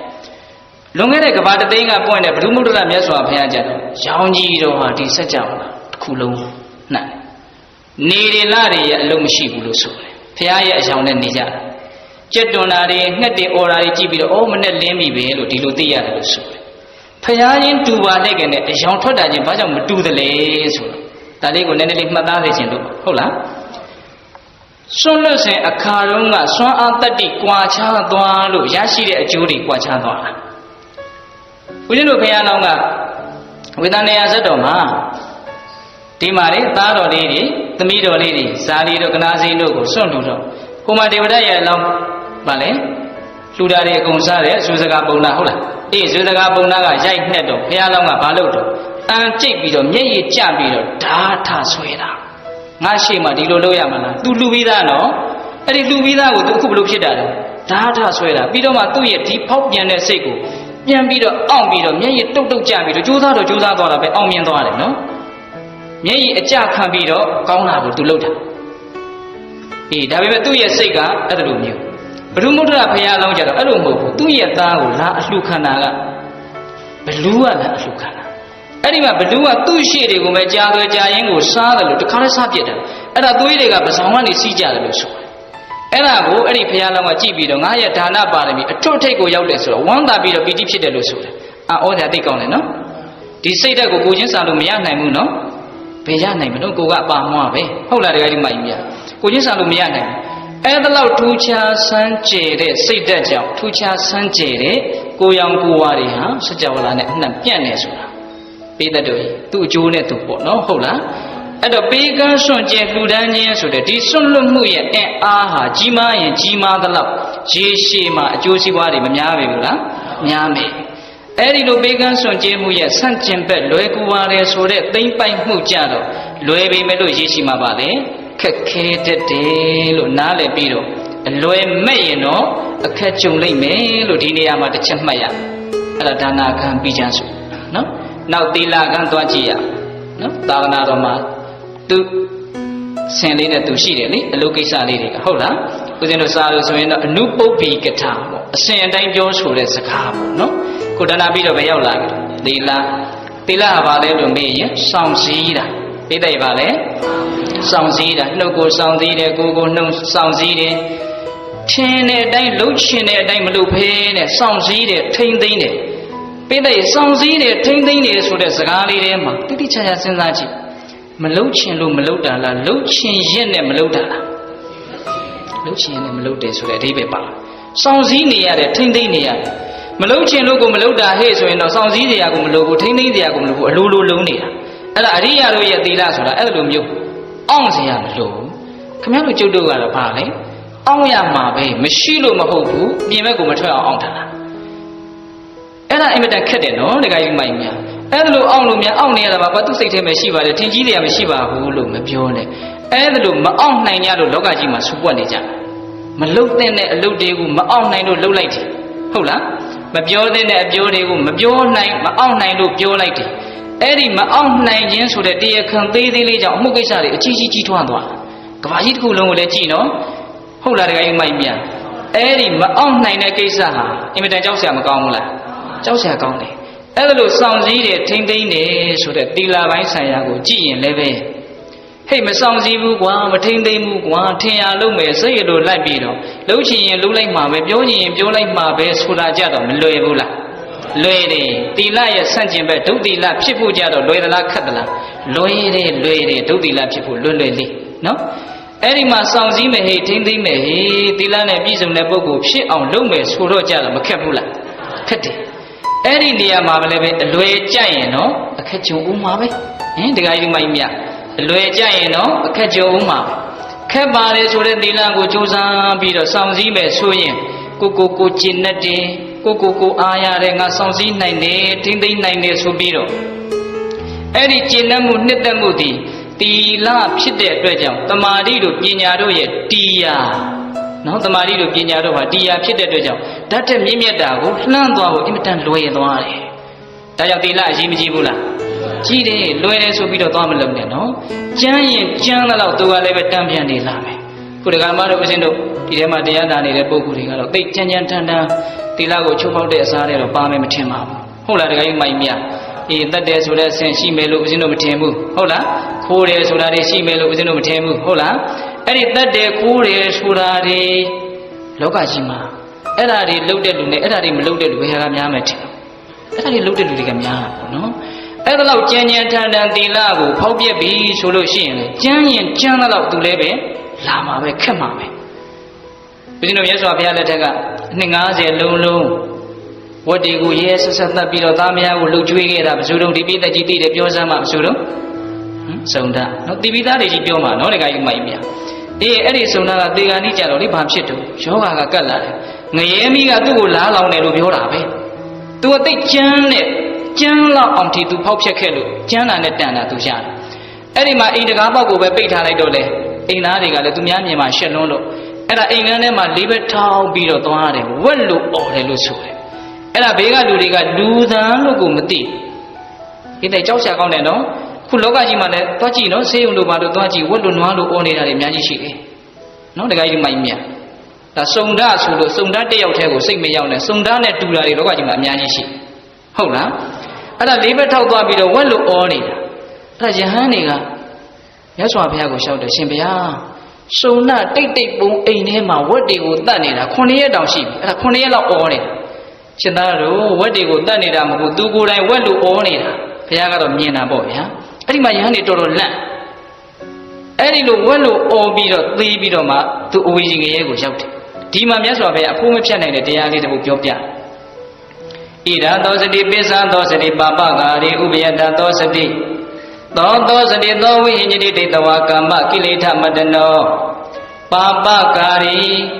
လွန်ခဲ့တဲ့ကဘာတသိန်းကပွင့်တဲ့ဘုဒ္ဓမုဒ္ဒလမြတ်စွာဘုရားကြတော့ရောင်ကြီးတော်ဟာဒီစัจ java တစ်ခုလုံးနှံ့နေရလတွေရဲ့အလုံးမရှိဘူးလို့ဆိုတယ်ဘုရားရဲ့အကြောင်းနဲ့နေကြတာကြက်တွန်တာတွေငှက်တွေအော်တာတွေကြည့်ပြီးတော့မနဲ့လင်းပြီပဲလို့ဒီလိုသိရတယ်လို့ဆိုတယ်ဖရာချင်းတူပါတဲ့ကနဲ့အယောင်ထွက်တာချင်းဘာကြောင့်မတူသလဲဆိုတော့ဒါလေးကိုနည်းနည်းလေးမှတ်သားစေချင်လို့ဟုတ်လားစွန့်လွတ်စဉ်အခါတုန်းကစွမ်းအားတတ္တိကွာခြားသွားလို့ရရှိတဲ့အကျိုးတွေကွာခြားသွားတာဦးဇင်းတို့ဘုရားလောင်းကဝေဒနာယဇတ်တော်မှာဒီမှာလေသားတော်လေးတွေသမီးတော်လေးတွေဇာလီတို့ကနာစိန်တို့ကိုစွန့်လို့တော့ကိုမဒေဝဒရဲ့အလောင်းဗာလေလူသားတွေအကုန်စားတယ်ဇွေစကားပုံနာဟုတ်လားအေးဇွေစကားပုံနာကရိုက်နှက်တော့ဘုရားလောင်းကဘာလုပ်တော့တန်ကြိတ်ပြီးတော့မျက်ရည်ကျပြီးတော့ဓာထဆွဲတာငါရှိမှဒီလိုလုပ်ရမှာလား तू လူပြီးသားနော်အဲ့ဒီလူပြီးသားကို तू အခုဘလို့ဖြစ်တာလဲဓာထဆွဲတာပြီးတော့မှသူ့ရဲ့ဒီဖောက်ပြန်တဲ့စိတ်ကိုပြန်ပြီးတော့အောင့်ပြီးတော့မျက်ရည်တုတ်ကျပြီးတော့ကြိုးစားသွားတာပဲအောင်မြင်သွားတယ်နော်မျက်ရည်အကျခံပြီးတော့ကောင်းတာကို तू လုပ်တာအေးဒါပေမဲ့သူ့ရဲ့စိတ်ကအဲ့လိုမျိုးဘုရုမုဒ္ဒရာဘုရားလောင်းကြတော့အဲ့လိုမဟုတ်ဘူးသူ့ရဲ့သားကိုလာအလှခန္ဓာကဘလူးကလာအလှခန္ဓာအဲ့ဒီမှာဘလူးကသူ့ရှေ့တွေကိုပဲကြားသွဲကြားရင်းကိုစားတယ်လို့တခါတည်းစားပြစ်တယ်အဲ့ဒါသွေးတွေကပစောင်ကနေစီးကြတယ်လို့ဆိုတယ်အဲ့ဒါကိုအဲ့ဒီဘုရားလောင်းကကြည့်ပြီးတော့ငါရဲ့ဒါနပါရမီအထွတ်ထိပ်ကိုရောက်တယ်ဆိုတော့ဝမ်းသာပြီးတော့ပီတိဖြစ်တယ်လို့ဆိုတယ်အော်ဒါသိကောင်းတယ်နော်ဒီစိတ်ဓာတ်ကိုကိုချင်းစားလို့မရနိုင်ဘူးနော်ဘယ်ရနိုင်မလို့ကိုကပါမွားပဲဟုတ်လားတကယ်ကြီးမိုက်မြကိုချင်းစားလို့မရနိုင်ဘူးအဲ့ဒါလောက်ထူးခြားဆန်းကျယ်တဲ့စိတ်ဓာတ်ကြောင့်ထူးခြားဆန်းကျယ်တဲ့ကိုရောင်ကိုဝါတွေဟာစัจ java နဲ့အနှံ့ပြန့်နေဆိုတာပေးတတ်တော့သူ့အကျိုးနဲ့သူပေါ့နော်ဟုတ်လားအဲ့တော့ပေးကမ်းစွန့်ကျဲလှူဒန်းခြင်းဆိုတဲ့ဒီစွန့်လွတ်မှုရဲ့အင်အားဟာကြီးမားရင်ကြီးမားသလောက်ရေရှည်မှာအကျိုးစီးပွားတွေမများပေဘူးလားများမယ်အဲ့ဒီလိုပေးကမ်းစွန့်ကျဲမှုရဲ့ဆန့်ကျင်ဘက်လွယ်ကူပါတယ်ဆိုတဲ့သိမ့်ပိုက်မှုကြတော့လွယ်ပေမဲ့လို့ရေရှည်မှာပါလေခက်ခဲတတ်တယ်လို့နားလည်ပြီးတော့အလွယ်မဲ့ရင်တော့အခက်ကြုံလိမ့်မယ်လို့ဒီနေရာမှာတစ်ချက်မှတ်ရအဲ့ဒါဒါနာခံပြီးချမ်းစုနော်နောက်သီလခံသွားကြည့်ရနော်သာသနာတော်မှာသူဆင်လေးနဲ့သူရှိတယ်လေအလုပ်ကိစ္စလေးတွေကဟုတ်လားဦးဇင်းတို့စာလို့ဆိုရင်တော့အနုပုပ္ပိကထာပေါ့အစဉ်အတိုင်းပြောဆိုတဲ့စကားပေါ့နော်ကိုဒါနာပြီးတော့ပဲရောက်လာပြီသီလဟာဘာလဲလို့မေးရင်စောင့်စည်းတာသိတဲ့ပါလေစောင့်စည်းတာနှုတ်ကိုစောင့်စည်းတယ်ကိုယ်ကိုနှုတ်စောင့်စည်းတယ်ထင်းတဲ့အတိုင်းလှုပ်ရှင်တဲ့အတိုင်းမလှုပ်ဖဲနဲ့စောင့်စည်းတယ်ထိမ့်သိမ့်တယ်သိတဲ့စောင့်စည်းတယ်ထိမ့်သိမ့်တယ်ဆိုတဲ့စကားလေးထဲမှာတိတိကျကျစဉ်းစားကြည့်မလှုပ်ချင်လို့မလှုပ်တာလားလှုပ်ချင်ရက်နဲ့မလှုပ်တာလား လုပ်ချင်လည်းမလုပ်တယ်ဆိုတဲ့အဓိပ္ပာယ်ပါစောင့်စည်းနေရတယ်ထိမ့်သိမ့်နေရတယ်မလုပ်ချင်လို့ကိုမလုပ်တာဟဲ့ဆိုရင်တော့စောင့်စည်းစရာကိုမလုပ်ဘူးထိမ့်သိမ့်စရာကိုမလုပ်ဘူးအလိုလိုလုံးနေတာအဲ့ဒါအရိယာတို့ရဲ့သီလဆိုတာအဲ့လိုမျိုးအောင့်စရာမလိုဘူးခင်ဗျားတို့ကျုပ်တို့ကတော့ဘာလဲအောင့်ရမှာပဲမရှိလို့မဟုတ်ဘူးပြင်ဘက်ကိုမထွက်အောင်အောင့်တာလားအဲ့ဒါအင်မတန်ခက်တယ်နော်တခါကြီးမိုင်းများအဲ့ဒါလို့အောင့်လို့များအောင့်နေရတာပါသူ့စိတ်ထဲမှာရှိပါတယ်ထင်ကြီးတယ်မရှိပါဘူးလို့မပြောနဲ့အဲ့ဒါလို့မအောင့်နိုင်ကြလို့လောကကြီးမှာဆူပွက်နေကြမလုတ်တဲ့အလုပ်တွေကိုမအောင့်နိုင်လို့လှုပ်လိုက်တယ်ဟုတ်လားမပြောတဲ့အပြောတွေကိုမပြောနိုင်မအောင့်နိုင်လို့ပြောလိုက်တယ်အဲ့ဒီမအောင့်နိုင်ခြင်းဆိုတဲ့တရားခံသေးသေးလေးကြောင့်အမှုကိစ္စတွေအကြီးကြီးထွားသွားကဘာကြီးတစ်ခုလုံးကိုလည်းကြည့်နော်ဟုတ်လားတခါကြီးမိုက်မြအဲ့ဒီမအောင်နိုင်တဲ့ကိစ္စဟာအင်မတန်ကြောက်စရာမကောင်းဘူးလားကြောက်စရာကောင်းတယ်အဲ့ဒါလို့စောင့်စည်းတယ်ထိမ့်သိမ့်တယ်ဆိုတဲ့သီလပိုင်းဆိုင်ရာကိုကြည့်ရင်လည်းပဲဟဲ့မစောင့်စည်းဘူးကွာမထိမ့်သိမ့်ဘူးကွာထင်ရလို့မယ်စိတ်ရလို့လိုက်ပြီးတော့လှုပ်ချင်ရင်လှုပ်လိုက်မှာပဲပြောချင်ရင်ပြောလိုက်မှာပဲဆိုတာကြတော့မလွယ်ဘူးလားလွယ်တယ်သီလရဲ့ဆန့်ကျင်ဘက်ဒုသီလဖြစ်ဖို့ကြတော့လွယ်သလားခက်သလားလွယ်တယ်ဒုသီလဖြစ်ဖို့လွယ်လေးနော်အဲ့ဒီမှာစောင့်စည်းမယ်ဟေ့ထိမ့်သိမ့်မယ်ဟေ့သီလနဲ့ပြည့်စုံတဲ့ပုဂ္ဂိုလ်ဖြစ်အောင်လုပ်မယ်ဆိုတော့ကြတော့မခက်ဘူးလားခက်တယ်အဲ့ဒီနေရာမှာလည်းပဲအလွယ်ကြရင်တော့အခက်ကြုံဦးမှာပဲတခါကြီးမိုင်းမြအလွယ်ကြရင်တော့အခက်ကြုံဦးမှာခက်ပါလေဆိုတဲ့သီလကိုကြိုးစားပြီးတော့စောင့်စည်းမယ်ဆိုရင်ကိုကျင့်တတ်တယ်ကိုအားရတယ်ငါစောင့်စည်းနိုင်တယ်ထိမ့်သိမ့်နိုင်တယ်ဆိုပြီးတော့အဲ့ဒီကျင့်တတ်မှုနှစ်သက်မှုဒီသီလဖြစ်တဲ့အတွက်ကြောင့်တမာတိတို့ပညာတို့ရဲ့တရားနော်တမာတိတို့ပညာတို့ဟာတရားဖြစ်တဲ့အတွက်ကြောင့်ဓာတ်တဲ့မြင့်မြတ်တာကိုလှမ်းသွားဖို့အင်မတန်လွယ်သွားတယ်။ဒါကြောင့်သီလအရေးမကြီးဘူးလား။ကြီးတယ်လွယ်တယ်ဆိုပြီးတော့သွားမလုပ်နဲ့နော်။ကျမ်းရင်ကျမ်းတော့သူကလည်းပဲတန်ပြန်နေလာမယ်။ခုဒကာမတို့ဦးဇင်းတို့ဒီထဲမှာတရားနာနေတဲ့ပုဂ္ဂိုလ်တွေကတော့သိကြမ်းကြမ်းတန်တန်သီလကိုချုပ်ဖောက်တဲ့အစားတွေတော့ပါမယ်မထင်ပါဘူး။ဟုတ်လားဒကာကြီးမိုင်မြတ်တတ်တယ်ဆိုတဲ့အဆင့်ရှိမယ်လို့ဦးဇင်းတို့မထင်ဘူးဟုတ်လားခိုးတယ်ဆိုတာတွေရှိမယ်လို့ဦးဇင်းတို့မထင်ဘူးဟုတ်လားအဲ့ဒီတတ်တယ်ခိုးတယ်ဆိုတာတွေလောကကြီးမှာအဲ့ဒါတွေလှုပ်တဲ့လူနဲ့အဲ့ဒါတွေမလှုပ်တဲ့လူဘယ်ဟာကများမယ်ထင်အဲ့ဒါတွေလှုပ်တဲ့လူတွေကများတာပေါ့နော်အဲ့ဒါလောက်ကြမ်းကြမ်းထန်ထန်သီလကိုဖောက်ပြက်ပြီးဆိုလို့ရှိရင်လေကြမ်းရင်ကြမ်းတော့သူလည်းပဲလာမှာပဲခက်မှာပဲဦးဇင်းတို့မြတ်စွာဘုရားလက်ထက်ကအနှစ်90လုံးဝတ်တွေကိုရဲဆက်ဆက်သတ်ပြီးတော့သားမယားကိုလှုပ်ကြွေးခဲ့တာဘယ်သူတို့ဒီပိသက်ကြီးသိတယ်ပြောစမ်းမှဘယ်သူတို့စုံတာနော်တိပိသားတွေကြီးပြောမှာနော်တခါကြီးမိုက်မြအဲ့ဒီစုံတာကသေဂာနိကြတော့လေဘာဖြစ်တော့ယောဂါကကတ်လာတယ်ငရဲမီးကသူ့ကိုလားလောင်တယ်လို့ပြောတာပဲသူကသိကျမ်းနဲ့ကျမ်းလောက်အောင်ထိသူဖောက်ဖြက်ခဲ့လို့ကျမ်းတာနဲ့တန်တာသူရတယ်အဲ့ဒီမှာအိမ်တကားပေါက်ကိုပဲပိတ်ထားလိုက်တော့လေအိမ်သားတွေကလည်းသူများမြင်မှာရှက်လွန်းလို့အဲ့ဒါအိမ်ကန်းထဲမှာလေးဘက်ထောင်းပြီးတော့သွားတယ်ဝက်လို့អော်တယ်လို့ဆိုတယ်အဲ့ဒါဘေးကလူတွေကလူသံလို့ကိုမသိဒီတဲ့ကြောက်ရှာကောင်းတယ်နော်ခုလောကကြီးမှာလည်းသွားကြည့်နော်ဆေးရုံတို့ဘာလို့သွားကြည့်ဝက်လို့နွားလို့អော်နေတာတွေအများကြီးရှိတယ်နော်တခါကြီးမိုင်းမြတ်ဒါစုံဓာတ်ဆိုလို့စုံဓာတ်တစ်ယောက်တည်းကိုစိတ်မရောက်နဲ့စုံဓာတ်နဲ့တူတာတွေလောကကြီးမှာအများကြီးရှိဟုတ်လားအဲ့ဒါလေးဘက်ထောက်သွားပြီးတော့ဝက်လို့អော်နေတာအဲ့ဒါယဟန်တွေကမြတ်စွာဘုရားကိုလျှောက်တယ်ရှင်ဘုရားစုံနာတိတ်တိတ်ပုံအိမ်ထဲမှာဝက်တွေကိုတတ်နေတာ9ရက်တောင်ရှိပြီအဲ့ဒါ9ရက်လောက်អော်နေတာရှင်သားတို့ဝက်တွေကိုတတ်နေတာမဟုတ်သူကိုယ်တိုင်ဝက်လို့អော်နေတာဘုရားကတော့မြင်တာပေါ့ဗျာအဲ့ဒီမှာယဟန်တွေတော်တော်လန့်အဲ့ဒီလိုဝက်လို့អော်ပြီးတော့သေပြီးတော့မှသူအဝေကြီးငရဲကိုရောက်တယ်ဒီမှာမြတ်စွာဘုရားအဖို့မဖြတ်နိုင်တဲ့တရားလေးတစ်ခုပြောပြဣဒာသောစတိပိစ္ဆာသောစတိပါပကာရိဥပယတသောစတိသောစတိသောဝိဟိညတိဒိတဝါကာမကိလေသာမတနောပါပကာရိ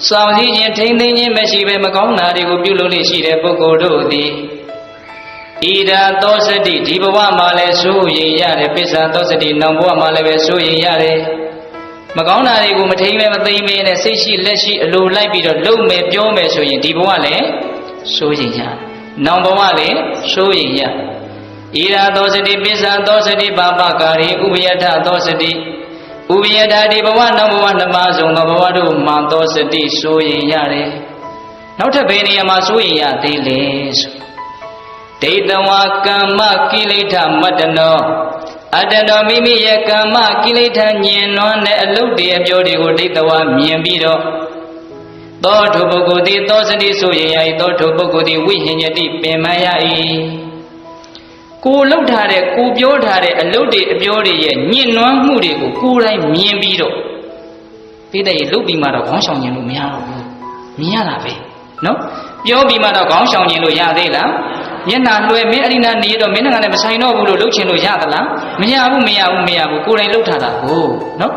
စောင့်စည်းခြင်းထိမ့်သိမ်းခြင်းမရှိဘဲမကောင်းတာတွေကိုပြုလုပ်လို့ရှိတဲ့ပုဂ္ဂိုလ်တို့သည်ဣဒာသောစတိဒီဘဝမှာလည်းစိုးရင်ရတယ်ပိစ္ဆာသောစတိနောင်ဘဝမှာလည်းပဲစိုးရင်ရတယ်မကောင်းတာတွေကိုမထိမ့်ပဲမသိမ့်ပဲနဲ့စိတ်ရှိလက်ရှိအလိုလိုက်ပြီးတော့လုံမယ်ပြောမယ်ဆိုရင်ဒီဘဝလည်းစိုးရင်ရနောင်ဘဝလည်းစိုးရင်ရဣဒာသောစတိပိစ္ဆာသောစတိပါပကာရိဥပယထသောစတိဥပယထဒီဘဝနောက်ဘဝနှစ်ပါးဆုံးသောဘဝတို့မှာသောစတိစိုးရင်ရတယ်နောက်ထပ်ဘယ်နေရာမှာစိုးရင်ရသေးလဲဆိုဒိတဝါကမ္မကိလေသာမတ္တနောအတ္တနောမိမိရဲ့ကမ္မကိလေသာညင်နွမ်းတဲ့အလုပ်တွေအပြောတွေကိုဒိတဝါမြင်ပြီးတော့သောထုပုဂ္ဂိုလ်သည်သောစတိဆိုရင်ရ၏သောထုပုဂ္ဂိုလ်သည်ဝိဟိညတိပင်မရ၏ကိုလှုပ်ထားတဲ့ကိုပြောထားတဲ့အလုပ်တွေအပြောတွေရဲ့ညင်နွမ်းမှုတွေကိုကိုယ်တိုင်မြင်ပြီးတော့ ပြီးတဲ့လုတ်ပြီးမှတော့ခေါင်းဆောင်ခြင်းလို့မရတော့ဘူးမြင်ရတာပဲနော်ပြောပြီးမှတော့ခေါင်းဆောင်ခြင်းလို့ရသေးလားမျက်နှာလွှဲမင်းအရိနာနေတော့မင်းကလည်းမဆိုင်တော့ဘူးလို့လှုပ်ချင်လို့ရသလားမရဘူးကိုယ်တိုင်လှုပ်ထားတာကိုနော်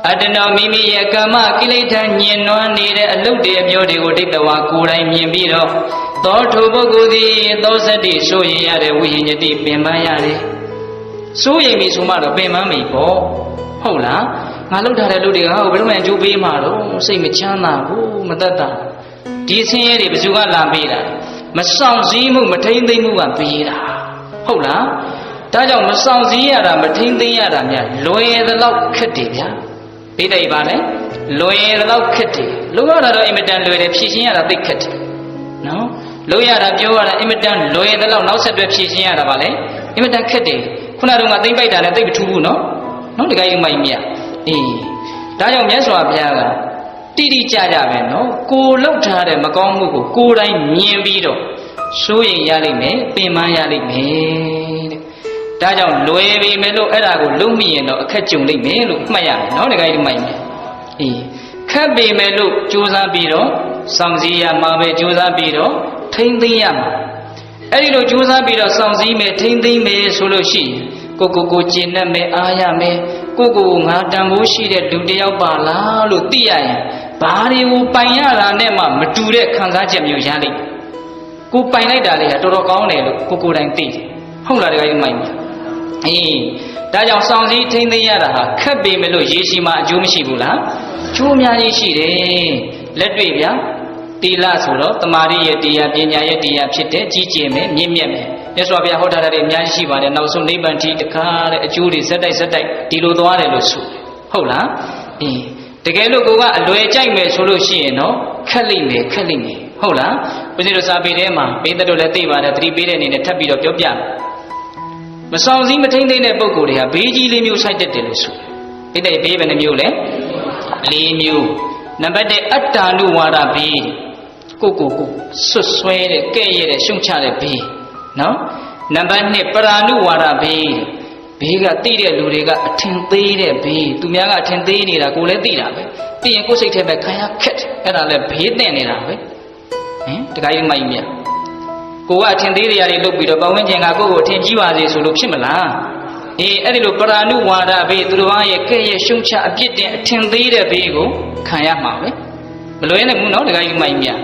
အတနောမိမိရဲ့ကာမကိလေသာညင်နွမ်းနေတဲ့အလုတ်တွေအမျိုးတွေကိုဒိဋ္ဌဝါကိုယ်တိုင်မြင်ပြီးတော့သောထိုပုဂ္ဂိုလ်သည်သောစတိဆိုရင်ရတဲ့ဝိညာဉ်တိပင်ပန်းရတယ်ဆိုရင်ပြီဆိုမှတော့ပင်ပန်းပြီပေါ့ဟုတ်လားငါလှုပ်ထားတဲ့လူတွေကဘယ်တော့မှအကျိုးပေးမှာတော့စိတ်မချမ်းသာဘူးမသက်သာဒီဆင်းရဲတွေဘယ်သူကလာပေးတာမဆောင်စည်းမှုမထိမ့်သိမ့်မှုကပေးတာဟုတ်လားဒါကြောင့်မဆောင်စည်းရတာမထိမ့်သိမ့်ရတာများလွယ်သလောက်ခက်တယ်ဗျာပြီးတယ်ပါလေလွယ်သလောက်ခက်တယ်လို့ရတာတော့အင်မတန်လွယ်တယ်ဖြည့်ရှင်းရတာသိခက်တယ်နော်လို့ရတာပြောရတာအင်မတန်လွယ်သလောက်နောက်ဆက်တွဲဖြည့်ရှင်းရတာပါလေအင်မတန်ခက်တယ်ခုနကသိမ့်ပိုက်တာလည်းသိမထူးဘူးနော်တခါကြီးမိုက်မြတ်အေးဒါကြောင့်မြတ်စွာဘုရားကတိတိကျကျပဲနော်ကိုလှုပ်ထားတဲ့မကောင်းမှုကိုကိုယ်တိုင်မြင်ပြီးတော့စိုးရိမ်ရလိမ့်မယ်ပင်ပန်းရလိမ့်မယ်တဲ့ဒါကြောင့်လွယ်ပြီမယ်လို့အဲ့ဒါကိုလုံးမိရင်တော့အခက်ကြုံလိမ့်မယ်လို့မှတ်ရမယ်နော်တခါကြီးမိုက်မြတ်အေးခက်ပြီမယ်လို့ကြိုးစားပြီးတော့စောင့်စည်းရမှာပဲကြိုးစားပြီးတော့ထိမ့်သိမ်းရမှာအဲ့ဒီလိုကြိုးစားပြီးတော့စောင့်စည်းမယ်ထိမ့်သိမ်းမယ်ဆိုလို့ရှိရင်ကိုကျင့်နဲ့မယ်အားရမယ်ကိုငါတန်ဖိုးရှိတဲ့လူတစ်ယောက်ပါလားလို့သိရရင်ဘာတွေကိုပိုင်ရတာနဲ့မှမတူတဲ့ခံစားချက်မျိုးရလိမ့်ကိုပိုင်လိုက်တာလေတော်တော်ကောင်းတယ်လို့ကိုယ်တိုင်သိတယ်ဟုတ်လားတကယ်မိုက်ပြီအေးဒါကြောင့်စောင့်စည်းထိမ့်သိမ်းရတာဟာခက်ပေမဲ့လို့ရေရှိမှအကျိုးမရှိဘူးလားအကျိုးအများကြီးရှိတယ်လက်တွေ့ဗျာတီလဆိုတော့တမာရီရဲ့တရားပညာရဲ့တရားဖြစ်တဲ့ကြီးကျယ်မယ်မြင့်မြတ်မယ်မြတ်စွာဘုရားဟောထားတဲ့အများကြီးရှိပါတယ်နောက်ဆုံးနိဗ္ဗာန်ထိတခါတဲ့အကျိုးတွေဇက်တိုက်ဒီလိုသွားတယ်လို့ဆိုဟုတ်လားအေးတကယ်လို့ကိုကအလွယ်ကြိုက်မယ်ဆိုလို့ရှိရင်တော့ခက်လိမ့်မယ်ဟုတ်လားဘုရားတို့စာပေထဲမှာပေးတဲ့တို့လည်းသိပါတယ်သတိပေးတဲ့အနေနဲ့ထပ်ပြီးတော့ပြောပြမဆောင်စည်းမထိမ့်သိမ့်တဲ့ပုံကိုယ်တွေဟာဘေးကြီးလေးမျိုးဆိုင်တတ်တယ်လို့ဆိုပြီးတဲ့ဘေးဘယ်နှမျိုးလဲ၄မျိုးနံပါတ်1အတ္တနုဝါဒဘေးကိုဆွတ်ဆွဲတဲ့ကဲ့ရဲ့တဲ့ရှုံချတဲ့ဘေးနော်နံပါတ်2ပရာနုဝါဒဘေးကသိတဲ့လူတွေကအထင်သေးတဲ့ဘေးသူများကအထင်သေးနေတာကိုလည်းသိတာပဲသိရင်ကိုယ်စိတ်ထဲပဲခံရခက်တယ်အဲ့ဒါလည်းဘေးသင့်နေတာပဲတခါကြီးမိုက်မြတ်ကိုကအထင်သေးတရားတွေလုပ်ပြီးတော့ပဝန်းကျင်ကကိုယ့်ကိုအထင်ကြီးပါစေဆိုလို့ဖြစ်မလားအဲ့ဒီလိုပရာနုဝါဒဘေးသူတို့ရဲ့ကဲ့ရဲ့ရှုံချအပြစ်တင်အထင်သေးတဲ့ဘေးကိုခံရမှာပဲမလွယ်နဲ့ဘူးနော်တခါကြီးမိုက်မြတ်